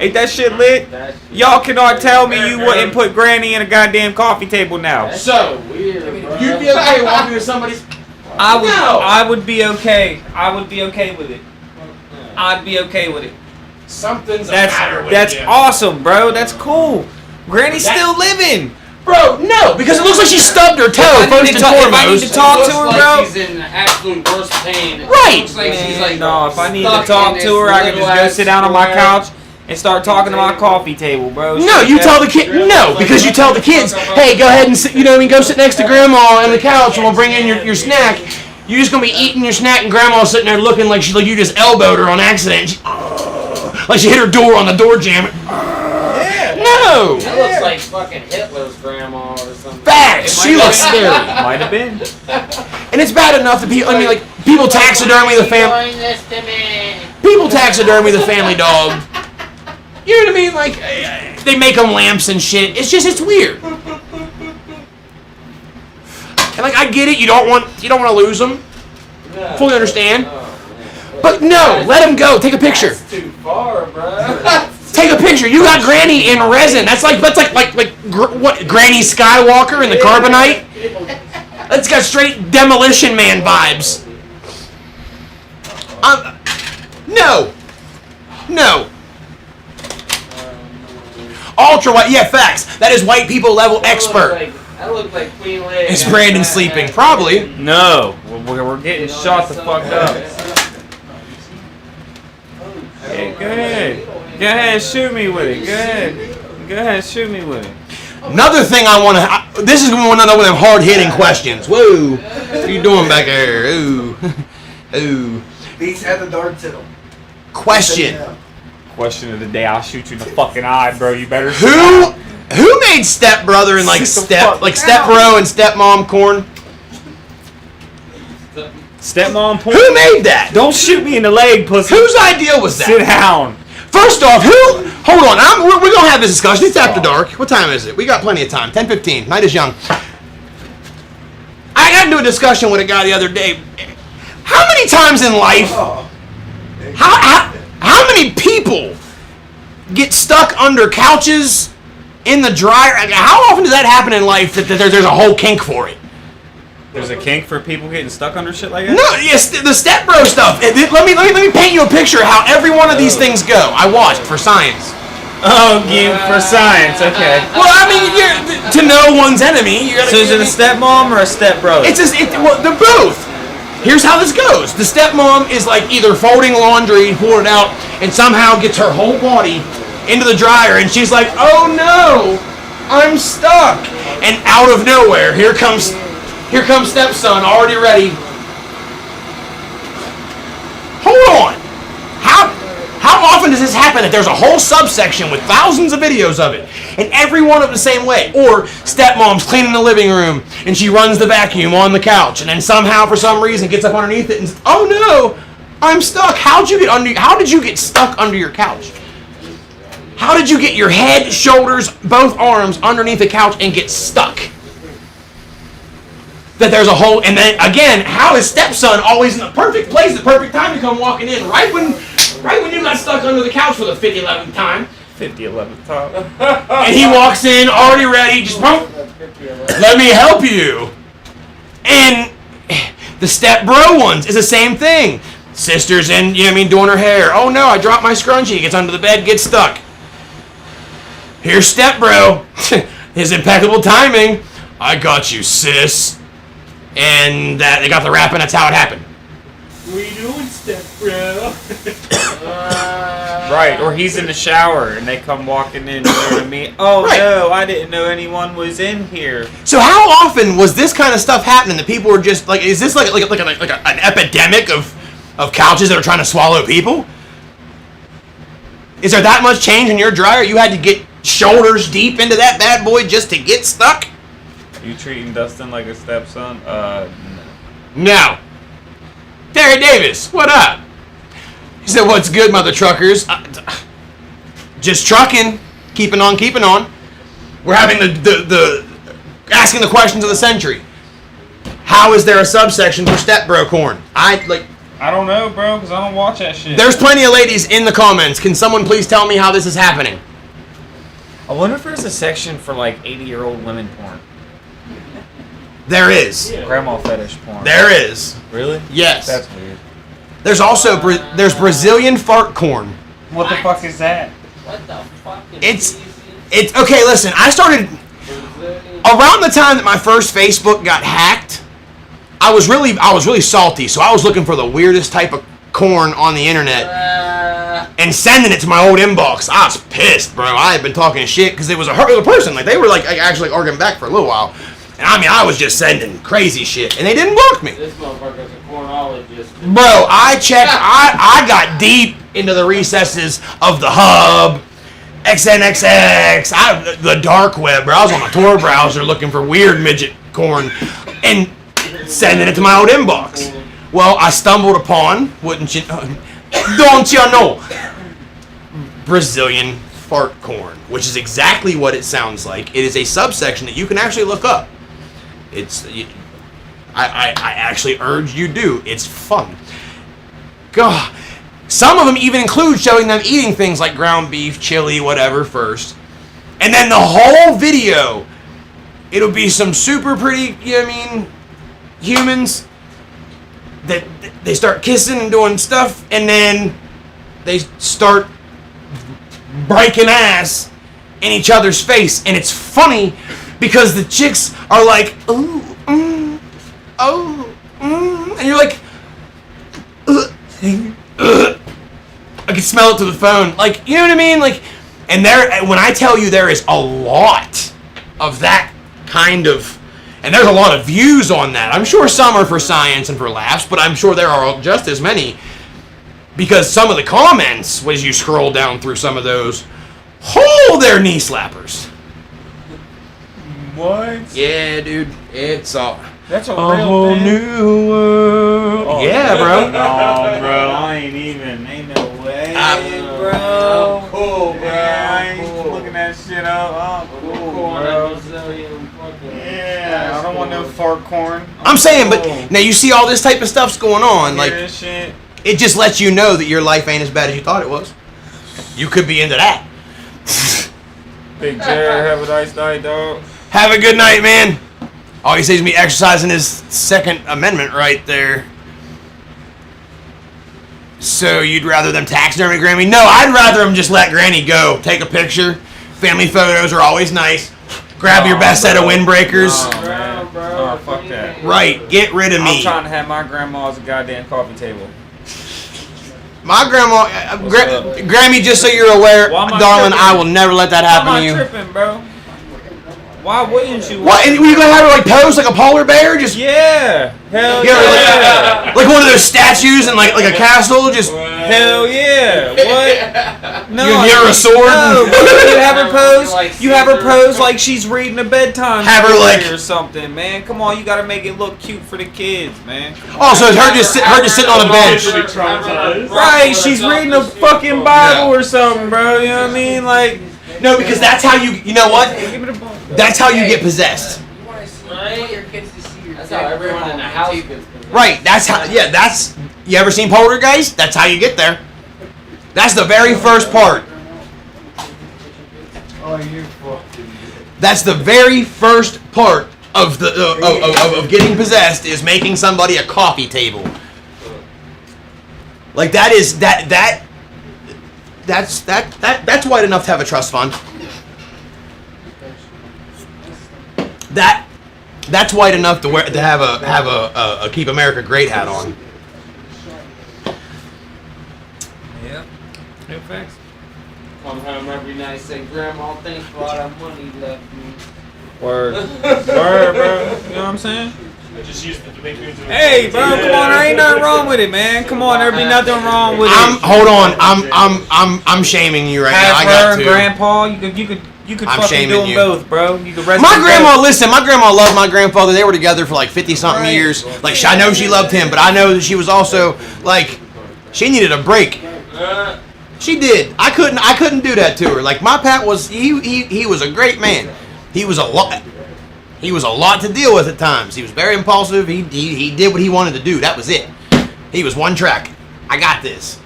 Ain't that shit lit? Y'all cannot tell me you wouldn't put Granny in a goddamn coffee table now. So, you'd be okay walking to somebody's... I would be okay. I would be okay with it. I'd be okay with it. Something's the matter with That's you. awesome, bro. That's cool. Granny's still living. Bro, no, because it looks like she stubbed her toe first and foremost. If I need to talk to her, bro. She's in absolute worst pain. Right. Looks like she's like No, if I need to talk to her, I can just go sit down on my couch and start talking to my coffee table, bro. No, you tell the kid. No, because you tell the kids, hey, go ahead and sit, go sit next to grandma on the couch, and we'll bring in your snack. You're just gonna be eating your snack, and grandma's sitting there looking like you just elbowed her on accident. Like she hit her door on the door jamb. No. That looks like fucking Hitler's grandma or something. Facts. She looks scary. Might have been. And it's bad enough that people. I mean, like people taxidermy the family. People taxidermy the family dog. You know what I mean? Like they make them lamps and shit. It's weird. And like I get it, you don't want to lose them. Fully understand. But no, let him go. Take a picture. That's too far, bro. Take a picture. You got Granny in resin. That's like what Granny Skywalker in the Carbonite. That's got straight Demolition Man vibes. No. Ultra white. Yeah, facts. That is white people level expert. That looked like Queen Leia. Is Brandon sleeping? Probably. No, we're getting shot the fuck up. Hey, go ahead, shoot me with it. Go ahead, shoot me with it. Another thing I want to. This is one of them hard-hitting questions. Whoa, what are you doing back there? Ooh. Beats had the darts in them. Question. Question of the day. I'll shoot you in the fucking eye, bro. You better. Who made stepbrother and stepbro and stepmom corn? Stepmom porn? Who made that? Don't shoot me in the leg, pussy. Whose idea was that? Sit down. First off, hold on, we're going to have this discussion. It's after dark. What time is it? We got plenty of time. 10:15. Night is young. I got into a discussion with a guy the other day. How many times in life, how many people get stuck under couches, in the dryer? How often does that happen in life that there's a whole kink for it? There's a kink for people getting stuck under shit like that? No, yes, the stepbro stuff. Let me paint you a picture of how every one of these things go. I watched for science. Oh, for science, okay. Well, I mean, to know one's enemy, you gotta. So is it a stepmom or a stepbrother? Well, they're both. Here's how this goes. The stepmom is like either folding laundry, pulling it out, and somehow gets her whole body into the dryer, and she's like, "Oh no, I'm stuck!" And out of nowhere, here comes stepson, already ready. Hold on. How often does this happen that there's a whole subsection with thousands of videos of it, and every one of them the same way? Or stepmom's cleaning the living room, and she runs the vacuum on the couch, and then somehow, for some reason, gets up underneath it and says, oh no, I'm stuck. How did you get stuck under your couch? How did you get your head, shoulders, both arms underneath the couch and get stuck? That there's a hole, and then again, how is stepson always in the perfect place, the perfect time to come walking in, right when you got stuck under the couch for the 11th time? 11th time. And he walks in, already ready, just, let me help you. And the step bro ones is the same thing. Sister's in, doing her hair. Oh no, I dropped my scrunchie. Gets under the bed, gets stuck. Here's step bro. His impeccable timing. I got you, sis. And they got the rap, and that's how it happened. What are you doing, step bro? Right, or he's in the shower and they come walking in, you know what I mean? Oh Right. no, I didn't know anyone was in here. So how often was this kind of stuff happening that people were just like, is this like an epidemic of couches that are trying to swallow people? Is there that much change in your dryer? You had to get shoulders deep into that bad boy just to get stuck? You treating Dustin like a stepson? No. No. Terry Davis, what up? He said, what's good, mother truckers? Just trucking. Keeping on. We're having the asking the questions of the century. How is there a subsection for stepbro corn? I don't know, bro, because I don't watch that shit. There's plenty of ladies in the comments. Can someone please tell me how this is happening? I wonder if there's a section for like 80-year-old women porn. There is. Grandma fetish porn. There is. Really? Yes. That's weird. There's also there's Brazilian fart corn. What the fuck is that? What the fuck is It's okay. Listen, I started around the time that my first Facebook got hacked. I was really salty, so I was looking for the weirdest type of corn on the internet and sending it to my old inbox. I was pissed, bro. I had been talking shit because it was a person. Like they were like actually arguing back for a little while. And I was just sending crazy shit, and they didn't block me. This motherfucker's a cornologist. Bro, I checked. I got deep into the recesses of the hub, XNXX, the dark web, bro. I was on a Tor browser looking for weird midget corn, and sending it to my old inbox. Well, I stumbled upon, don't you know, Brazilian fart corn, which is exactly what it sounds like. It is a subsection that you can actually look up. I actually urge you do. It's fun. God, some of them even include showing them eating things like ground beef, chili, whatever first, and then the whole video, it'll be some super pretty, humans that they start kissing and doing stuff, and then they start breaking ass in each other's face, and it's funny because the chicks are like, ooh, and you're like, I can smell it through the phone, like, you know what I mean, like, and when I tell you there is a lot of that kind of, and there's a lot of views on that. I'm sure some are for science and for laughs, but I'm sure there are just as many, because some of the comments, as you scroll down through some of those, they're knee slappers. What? Yeah, dude, it's all. That's a A real whole thing? new world. Oh, yeah, bro. No, bro. I ain't no way, bro. I'm cool, bro. I ain't Cool. looking that shit up. I'm cool, bro. Brazilian fucking. Yeah, I don't want no fart corn. I'm saying, but cool. now you see all this type of stuff's going on. Like, This shit. it just lets you know that your life ain't as bad as you thought it was. You could be into that. Big Jared, have a nice night, dog. Have a good night, man. All he says is me exercising his Second Amendment right there. So you'd rather them taxidermy Granny? No, I'd rather them just let Granny go. Take a picture. Family photos are always nice. Grab your best set of windbreakers. Oh, man. Oh, fuck that. Right, get rid of I'm me. trying to have my grandma as a goddamn coffee table. My grandma, up? Grammy, just so you're aware, Why am I darling, tripping? I will never let that Why happen am to I you. tripping, bro? Why wouldn't you? What? And you gonna have her like pose like a polar bear? Just Yeah. Hell yeah, yeah. like one of those statues in like a castle. Just Hell yeah! What? No, You give her a sword? No, bro, you have her pose. Like You have her Caesar. pose like she's reading a bedtime Have her, story like- or something, man. Come on, you gotta make it look cute for the kids, man. Oh, so it's her just sitting on a bench. Right, she's reading a fucking Bible or something, bro. You know what I mean? Like, No, because that's how you know what? give it a bump. That's how you get possessed. You want to see, you want your kids to see your That's dead how everyone grandma in the on house tape. gets possessed. Right, that's how, yeah, that's, you ever seen Poltergeist? That's how you get there. That's the very first part. Oh, you fucking. That's the very first part of the of getting possessed is making somebody a coffee table. Like that's white enough to have a trust fund. That's white enough to have a Keep America Great hat on. Yeah. No facts. Come home every night, say, Grandma, thanks for all that money you left me. Word. Word, bro. You know what I'm saying? I just used it to make me into a Hey, bro, come on, there ain't nothing wrong with it, man. Come on, there be nothing wrong with it. Hold on. I'm shaming you right now. Have I her got and to. Grandpa, you could I'm fucking shaming do them you. both, bro. You could rest My them grandma, both. listen, my grandma loved my grandfather. They were together for like 50-something Right. years. Like, I know she loved him, but I know that she was also, like, she needed a break. She did. I couldn't do that to her. Like, my Pat was, he was a great man. He was a lot to deal with at times. He was very impulsive. He did what he wanted to do. That was it. He was one track. I got this.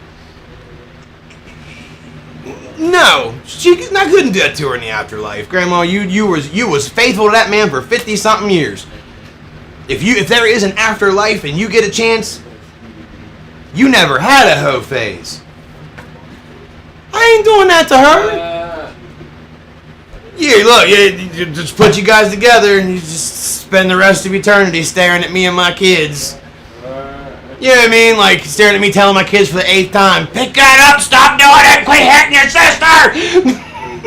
No, I couldn't do that to her in the afterlife. Grandma, you was faithful to that man for 50-something years. If there is an afterlife and you get a chance, you never had a hoe phase. I ain't doing that to her. Yeah, look, you just put you guys together and you just spend the rest of eternity staring at me and my kids. You know what I mean? Like, staring at me telling my kids for the 8th time, pick that up, stop doing it, quit hitting your sister!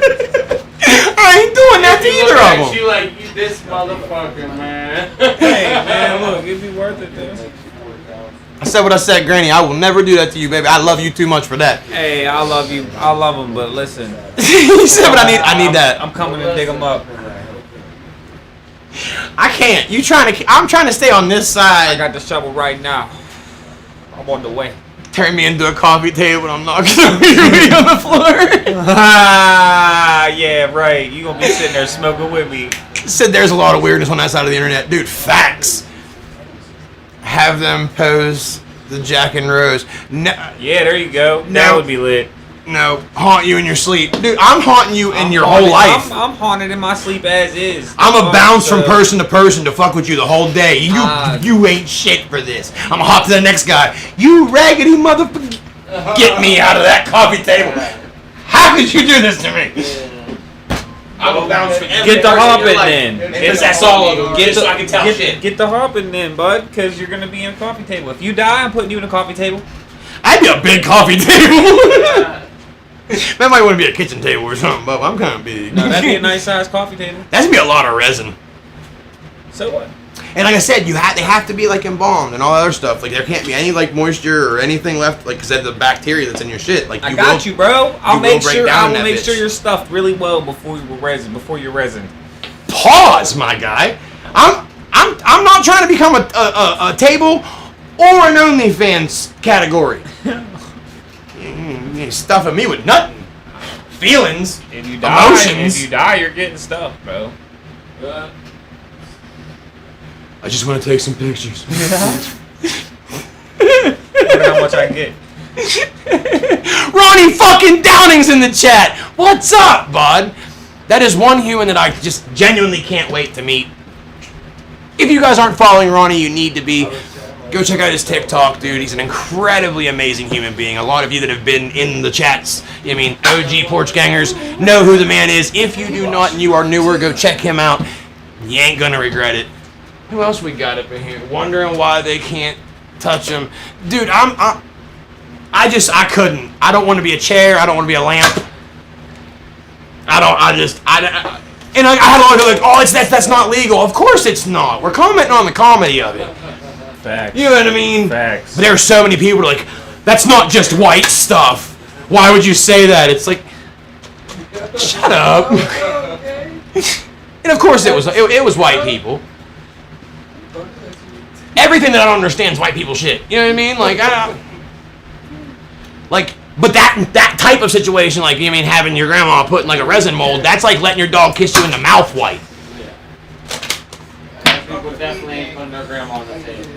I ain't doing that to either of them. She like, you this motherfucker, man. Hey, man, look, it'd be worth it, dude. I said what I said, Granny. I will never do that to you, baby. I love you too much for that. Hey, I love you. I love them, but listen. You said what I need that. I'm coming to dig them up. I can't. I'm trying to stay on this I side. got the shovel right now. I'm on the way. Turn me into a coffee table and I'm knocking over me on the floor. Ah, yeah, right. You gonna be sitting there smoking with me. Said there's a lot of weirdness on that side of the internet. Dude, facts. Have them pose the Jack and Rose. No, Yeah, there you go. That No. would be lit. no, haunt you in your sleep. Dude, I'm haunting you in I'm your haunted- whole life. I'm haunted in my sleep as is. I'm a bounce from So- person to person to fuck with you the whole day. Ah. You ain't shit for this. I'm gonna hop to the next guy. You raggedy motherfucker. Get me out of that coffee table. How could you do this to me? I'm a bounce from every Get the person in hopping your life. then. Because that's all of them. Just so I can tell shit. Get the hopping then, bud, because you're gonna be in a coffee table. If you die, I'm putting you in a coffee table. I'd be a big coffee table. That might want to be a kitchen table or something, but I'm kind of big. No, that'd be a nice sized coffee table. That's gonna be a lot of resin. So what? And like I said, they have to be like embalmed and all that other stuff. Like there can't be any like moisture or anything left, like because of the bacteria that's in your shit. Like I got you, bro. I'll will make break sure. down I will that make bitch. sure you're stuffed really well before you're resin. Pause, my guy. I'm not trying to become a table or an OnlyFans category. You're stuffing me with nothing. Feelings, If you die, emotions. you're getting stuffed, bro. I just want to take some pictures. Wonder how much I get. Ronnie fucking Downing's in the chat. What's up, bud? That is one human that I just genuinely can't wait to meet. If you guys aren't following Ronnie, you need to be. Go check out his TikTok, dude. He's an incredibly amazing human being. A lot of you that have been in the chats, I mean, OG Porch Gangers, know who the man is. If you do not and you are newer, go check him out. You ain't gonna regret it. Who else we got up in here? Wondering why they can't touch him. Dude, I couldn't. I don't want to be a chair. I don't want to be a lamp. And I had a lot of people like, oh, that's not legal. Of course it's not. We're commenting on the comedy of it. Facts. You know what I mean? Facts. But there are so many people like, That's not just white stuff. Why would you say that? It's like, shut up. And of course it was white people. Everything that I don't understand is white people shit. You know what I mean? Like, but that type of situation, like, you mean having your grandma put in like a resin mold, that's like letting your dog kiss you in the mouth white. People definitely ain't putting their grandma on the table.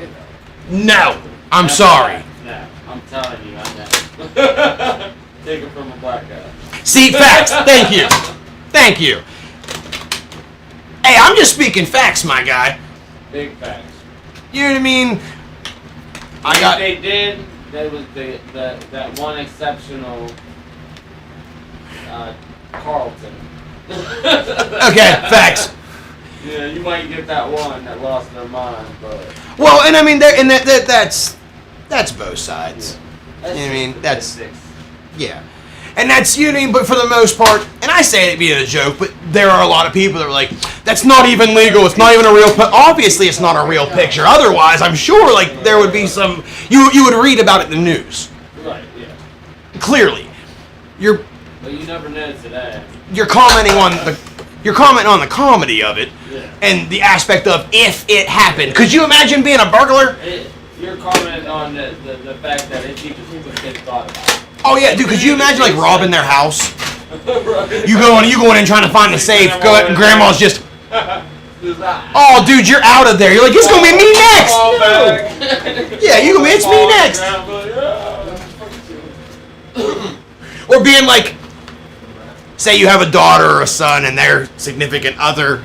No, I'm sorry. No, I'm telling you, I'm not. Take it from a black guy. See, facts. Thank you. Thank you. Hey, I'm just speaking facts, my guy. Big facts. You know what I mean? If they did, that was that one exceptional Carlton. Okay, facts. Yeah, you might get that one that lost their mind, but Well, and I mean, that's both sides. You know what I mean? That's yeah, and that's, you know what I mean. But for the most part, and I say it being a joke, but there are a lot of people that are like, that's not even legal. It's not even a real. Obviously, it's not a real picture. Otherwise, I'm sure like there would be some. You would read about it in the news. right, yeah. Clearly, But you never know today. you're commenting on the comedy of it, Yeah. and the aspect of if it happened. Could you imagine being a burglar? You're commenting on the fact that it's even what kids thought about it. Oh yeah, dude. Could you imagine like robbing their house? Right. You going in trying to find the safe. Go ahead, and grandma's just. Oh, dude, you're out of there. You're like, it's gonna be me next. Yeah, you gonna be. It's me next. Or being like, say you have a daughter or a son, and their significant other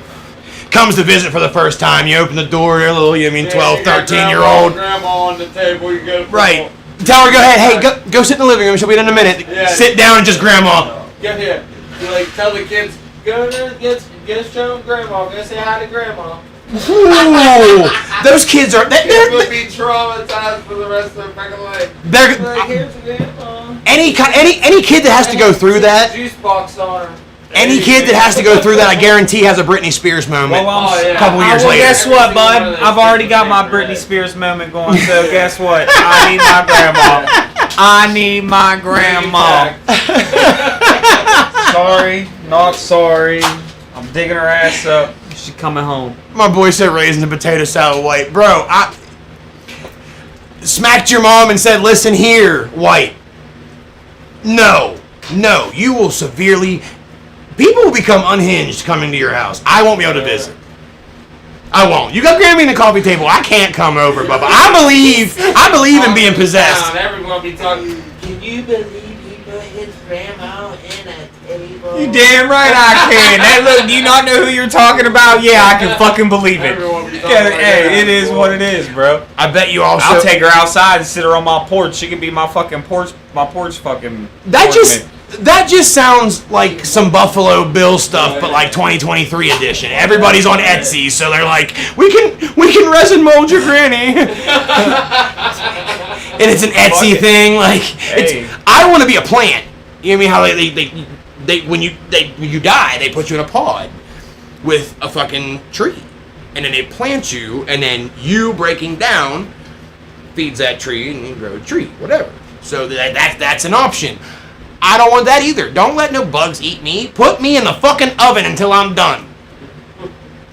comes to visit for the first time. You open the door, they're a little, 12, 13-year-old. Grandma on the table, you go. Right. Tell her, go ahead. Hey, go sit in the living room. She'll be in a minute. Yeah. Sit down and just grandma. Get here. You like tell the kids, go there, get show grandma. Go say hi to grandma. Ooh, those kids are. Kids would be traumatized for the rest of their fucking life. They're Like, here's grandma. any kid that has to go through that. Juice box on her. Any kid that has to go through that, I guarantee, has a Britney Spears moment. A couple years later. Guess what, bud? I've already got my Britney Spears moment going. So guess what? I need my grandma. I need my grandma. Sorry, not sorry. I'm digging her ass up. She's coming home. My boy said raising the potato salad white. Bro, I smacked your mom and said, listen here, white. No, you will severely. People will become unhinged coming to your house. I won't be able to visit. I won't. You got Grammy in the coffee table. I can't come over, Bubba. I believe in being possessed. Everyone be talking. Can you believe he put his grandma in a table? You damn right I can. That look, do you not know who you're talking about? Yeah, I can fucking believe it. Everyone be talking Yeah, like hey, that. it is what it is, bro. I bet you also. I'll take her outside and sit her on my porch. She can be my fucking porch fucking. That just sounds like some Buffalo Bill stuff, but like 2023 edition. Everybody's on Etsy, so they're like, we can resin mold your granny, and it's an Etsy thing. Like, I want to be a plant. You know what I mean? How when you die, they put you in a pod with a fucking tree, and then they plant you, and then you breaking down feeds that tree, and you grow a tree, whatever. So that's an option. I don't want that either. Don't let no bugs eat me. Put me in the fucking oven until I'm done.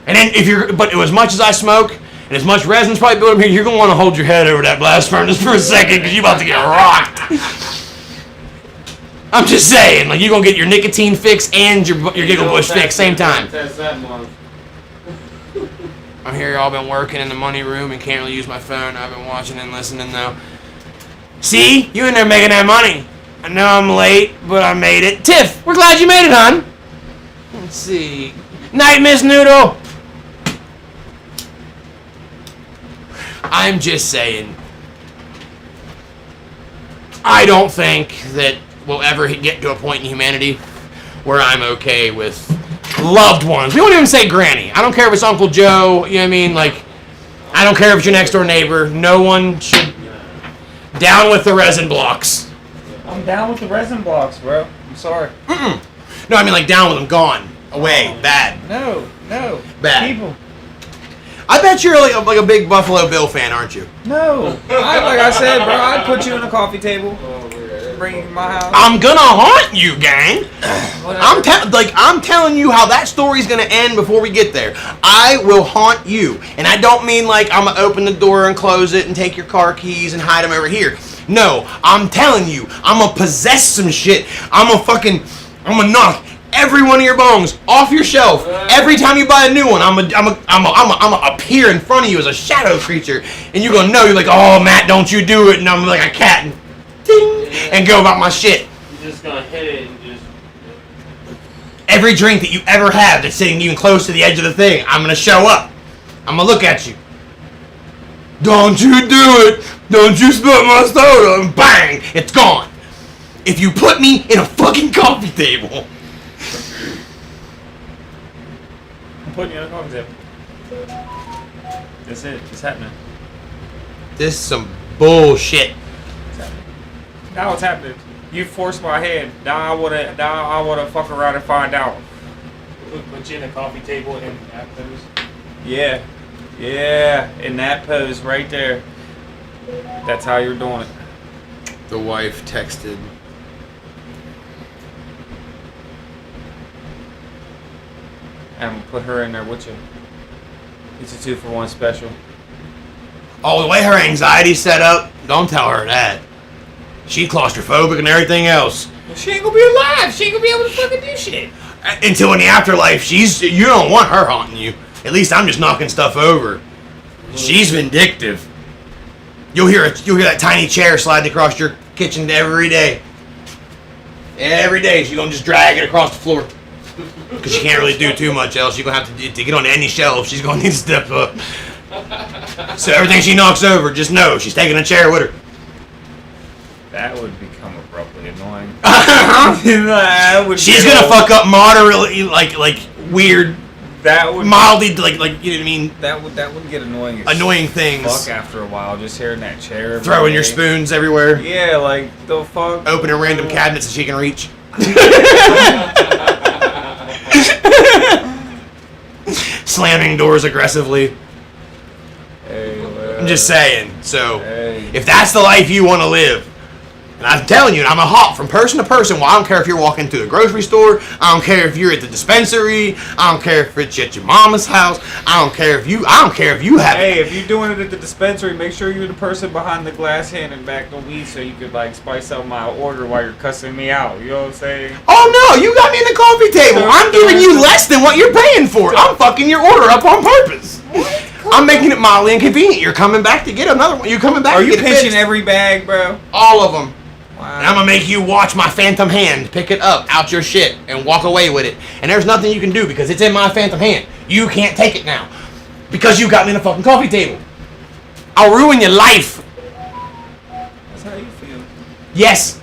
And then but as much as I smoke, and as much resin's probably built up here, you're gonna want to hold your head over that blast furnace for a second, because you're about to get rocked. I'm just saying, like, you're gonna get your nicotine fix and your giggle bush fix same time. I'm here, y'all been working in the money room and can't really use my phone. I've been watching and listening though. See, you in there making that money. I know I'm late, but I made it. Tiff, we're glad you made it, hon. Let's see. Night, Miss Noodle. I'm just saying. I don't think that we'll ever get to a point in humanity where I'm okay with loved ones. We won't even say granny. I don't care if it's Uncle Joe. You know what I mean? Like, I don't care if it's your next door neighbor. No one should. Down with the resin blocks. I'm down with the resin blocks, bro. I'm sorry. No, I mean like down with them, gone, away, bad. No. Bad. People. I bet you're like a big Buffalo Bill fan, aren't you? No. Like I said, bro, I'd put you in a coffee table. Bring you to my house. I'm gonna haunt you, gang. I'm telling you how that story's gonna end before we get there. I will haunt you, and I don't mean like I'm gonna open the door and close it and take your car keys and hide them over here. No, I'm telling you, I'm gonna possess some shit. I'm gonna knock every one of your bongs off your shelf. Every time you buy a new one, I'm gonna appear in front of you as a shadow creature, and you're gonna know. You're like, oh, Matt, don't you do it? And I'm like a cat, and ding, and go about my shit. You're just gonna hit it and just. Every drink that you ever have that's sitting even close to the edge of the thing, I'm gonna show up. I'm gonna look at you. Don't you do it! Don't you spill my soda! And bang! It's gone. If you put me in a fucking coffee table. I'm putting you on a coffee table. That's it. It's happening. This is some bullshit. It's happening. Now what's happening? You forced my hand. Now I wanna fuck around and find out. Put you in a coffee table and that pose. Yeah. Yeah. In that pose right there. That's how you're doing it. The wife texted. And put her in there with you. It's a 2-for-1 special. Oh, the way her anxiety's set up, don't tell her that. She's claustrophobic and everything else. Well, she ain't gonna be alive. She ain't gonna be able to fucking do shit. Until in the afterlife, you don't want her haunting you. At least I'm just knocking stuff over. She's vindictive. You'll hear that tiny chair sliding across your kitchen every day. Every day, she's gonna just drag it across the floor. Because she can't really do too much else. You're gonna have to get on any shelf. She's gonna need to step up. So everything she knocks over, just know she's taking a chair with her. That would become abruptly annoying. That would She's gonna fuck up moderately, like weird, That would mildly, like you know what I mean, that would get annoying. As annoying things. Fuck after a while, just hearing that chair. every Throwing your day. spoons everywhere. Yeah, like the fuck. Opening random cabinets that she can reach. Slamming doors aggressively. Hey, I'm just saying. So, Hey. if that's the life you want to live, and I'm telling you, I'm a hop from person to person. Well, I don't care if you're walking to a grocery store. I don't care if you're at the dispensary. I don't care if it's at your mama's house. I don't care if you have. Hey, if you're doing it at the dispensary, make sure you're the person behind the glass handing back the weed so you could like spice up my order while you're cussing me out. You know what I'm saying? Oh no, you got me in the coffee table. I'm giving you less than what you're paying for. I'm fucking your order up on purpose. I'm making it mildly inconvenient. You're coming back to get another one. You're coming back Are to you get it pitching fixed. every bag, bro? All of them. Wow. And I'm gonna make you watch my phantom hand pick it up out your shit and walk away with it. And there's nothing you can do because it's in my phantom hand. You can't take it now because you got me in a fucking coffee table. I'll ruin your life. That's how you feel. Yes.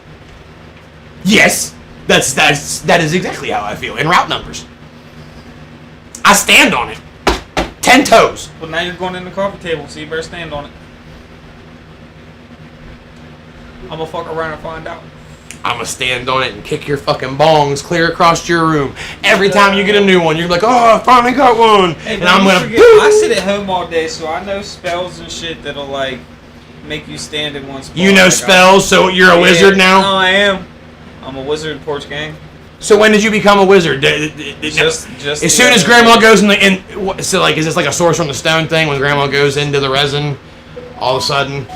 Yes. That is exactly how I feel in route numbers. I stand on it. 10 toes. Well, now you're going in the coffee table, so you better stand on it. I'm gonna fuck around and find out. I'm gonna stand on it and kick your fucking bongs clear across your room. Every time you get a new one, you're like, oh, I finally got one. Hey, and man, I'm you gonna. forget, I sit at home all day, so I know spells and shit that'll like make you stand in one spot. You know Like, spells, so you're a wizard now? No, I am. I'm a wizard, Porch Gang. So when did you become a wizard? Just As soon as Grandma goes so like, is this like a Source from the Stone thing? When Grandma goes into the resin, all of a sudden.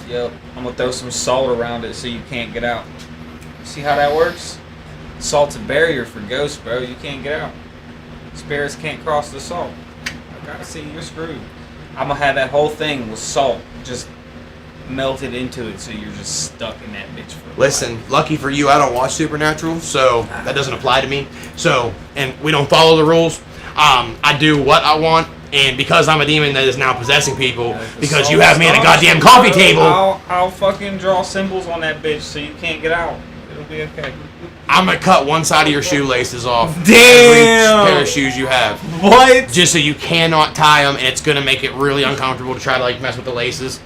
Yep. I'm gonna throw some salt around it so you can't get out. See how that works? Salt's a barrier for ghosts, bro. You can't get out. Spirits can't cross the salt. I gotta see you're screwed. I'm gonna have that whole thing with salt just melted into it, so you're just stuck in that bitch for. Listen, lucky for you, I don't watch Supernatural, so that doesn't apply to me. So, and we don't follow the rules. I do what I want. And because I'm a demon that is now possessing people, because you have me at a goddamn coffee table, I'll fucking draw symbols on that bitch so you can't get out. It'll be okay. I'm gonna cut one side of your shoelaces off. Damn! Every pair of shoes you have. What? Just so you cannot tie them, and it's gonna make it really uncomfortable to try to like mess with the laces.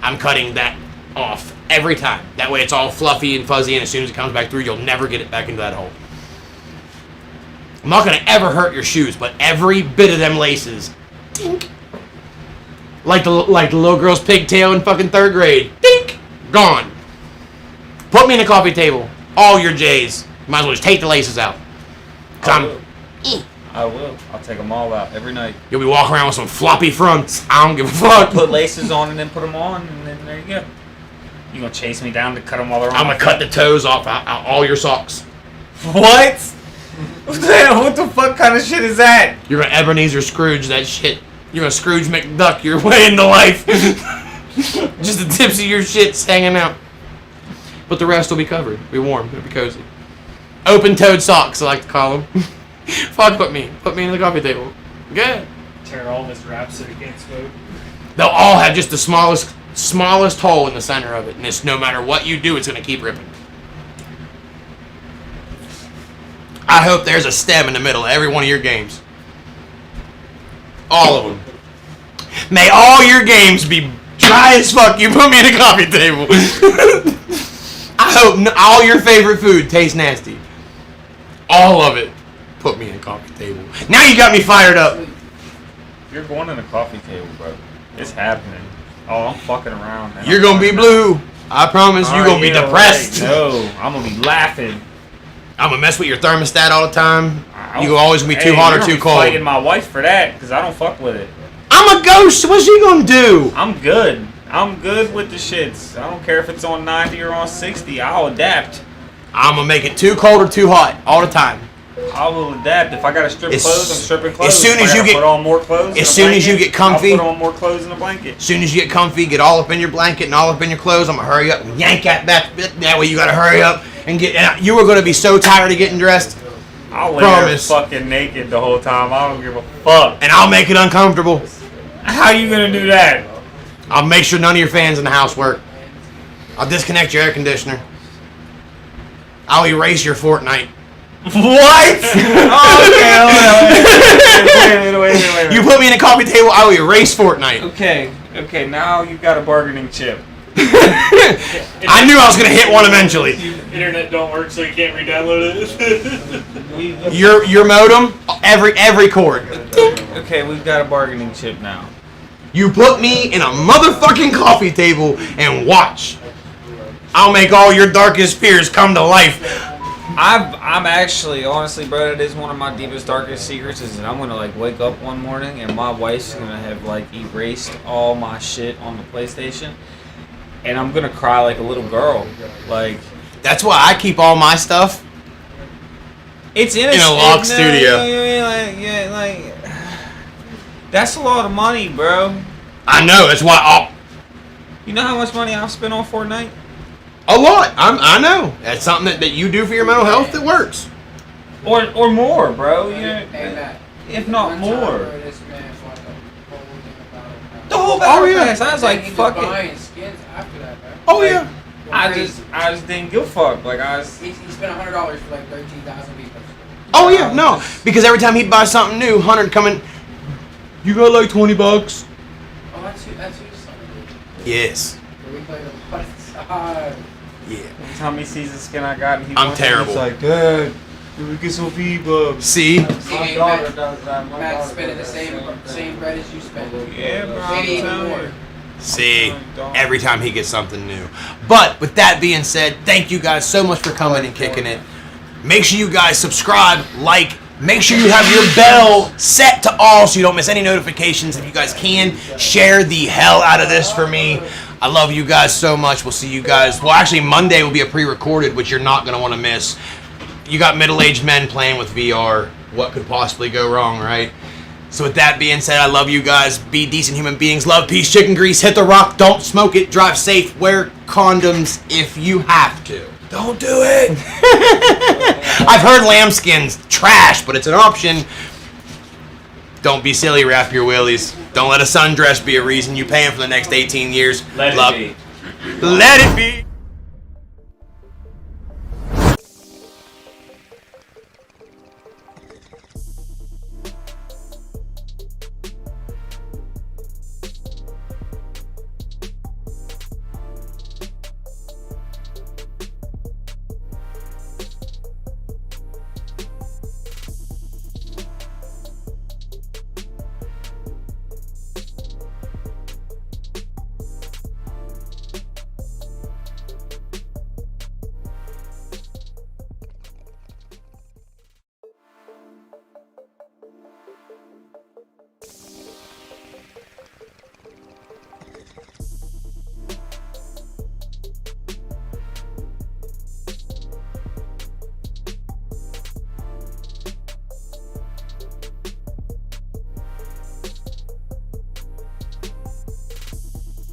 I'm cutting that off every time. That way it's all fluffy and fuzzy, and as soon as it comes back through, you'll never get it back into that hole. I'm not gonna ever hurt your shoes, but every bit of them laces, dink. Like the little girl's pigtail in fucking 3rd grade, dink, gone. Put me in a coffee table. All your J's. Might as well just take the laces out. I will. I'll take them all out every night. You'll be walking around with some floppy fronts. I don't give a fuck. Put laces on and then put them on, and then there you go. You gonna chase me down to cut them all around? I'm gonna cut the toes off all your socks. What? What the fuck kind of shit is that? You're gonna Ebenezer Scrooge that shit. You're gonna Scrooge McDuck your way into life. Just the tips of your shit's hanging out. But the rest will be covered. It'll be warm. It'll be cozy. Open-toed socks, I like to call them. Fuck with me. Put me in the coffee table. Good. Tear all this wrap so he can't smoke. They'll all have just the smallest hole in the center of it. And it's no matter what you do, it's gonna keep ripping. I hope there's a stem in the middle of every one of your games. All of them. May all your games be dry as fuck. You put me in a coffee table. I hope all your favorite food tastes nasty. All of it. Put me in a coffee table. Now you got me fired up. You're going in a coffee table, bro. It's happening. Oh, I'm fucking around, man. You're gonna be blue. I promise. You're gonna be yeah, depressed. Right. No, I'm gonna be laughing. I'm gonna mess with your thermostat all the time. You gonna always gonna be too hot or too cold. I'm fighting my wife for that because I don't fuck with it. I'm a ghost. What's she gonna do? I'm good. I'm good with the shits. I don't care if it's on 90 or on 60. I'll adapt. I'm gonna make it too cold or too hot all the time. I will adapt. If I gotta strip clothes, I'm stripping clothes. As soon as you get put on more clothes, as soon as you get comfy, I'll put on more clothes in a blanket. As soon as you get comfy, get all up in your blanket and all up in your clothes. I'm gonna hurry up and yank at that. That way you gotta hurry up and get. And you were gonna be so tired of getting dressed. I'll lay there fucking naked the whole time. I don't give a fuck. And I'll make it uncomfortable. How you gonna do that? I'll make sure none of your fans in the house work. I'll disconnect your air conditioner. I'll erase your Fortnite. What? Oh, okay, wait. You put me in a coffee table, I will erase Fortnite. Okay, now you got a bargaining chip. I knew I was gonna hit one eventually. Internet don't work, so you can't re-download it. Your modem, every cord. Okay, we've got a bargaining chip now. You put me in a motherfucking coffee table and watch. I'll make all your darkest fears come to life. I'm actually, honestly, bro, it is one of my deepest, darkest secrets is that I'm gonna like wake up one morning and my wife's gonna have like erased all my shit on the PlayStation, and I'm gonna cry like a little girl. Like that's why I keep all my stuff. It's in a locked studio. Like that's a lot of money, bro. I know. That's why. You know how much money I've spent on Fortnite? A lot. I know. That's something that you do for your mental health that works. Or more, bro. Yeah. If not more. The whole battle pass. I was like, fuck it. Oh yeah. I just didn't give a fuck. Like He spent $100 for like 13,000 people. Oh yeah, no. Because every time he'd buy something new, 100 coming. You got like $20. Oh, that's who's son. Yes. We played the West Side. Yeah. every time he sees the skin I got, and I'm terrible. He's like, Dad, can we get some V-Bucks? See? My daughter does that. Matt's spending the same bread as you spend. Yeah, bro. Maybe even more. See, every time he gets something new. But with that being said, thank you guys so much for coming and kicking it. Make sure you guys subscribe, like, make sure you have your bell set to all so you don't miss any notifications. If you guys can, share the hell out of this for me. I love you guys so much. We'll see you guys. Well, actually, Monday will be a pre-recorded, which you're not going to want to miss. You got middle-aged men playing with VR. What could possibly go wrong, right? So with that being said, I love you guys. Be decent human beings. Love, peace, chicken grease. Hit the rock. Don't smoke it. Drive safe. Wear condoms if you have to. Don't do it. I've heard lambskin's trash, but it's an option. Don't be silly. Wrap your willies. Don't let a sundress be a reason you pay him for the next 18 years. Let love. it be. Let it be.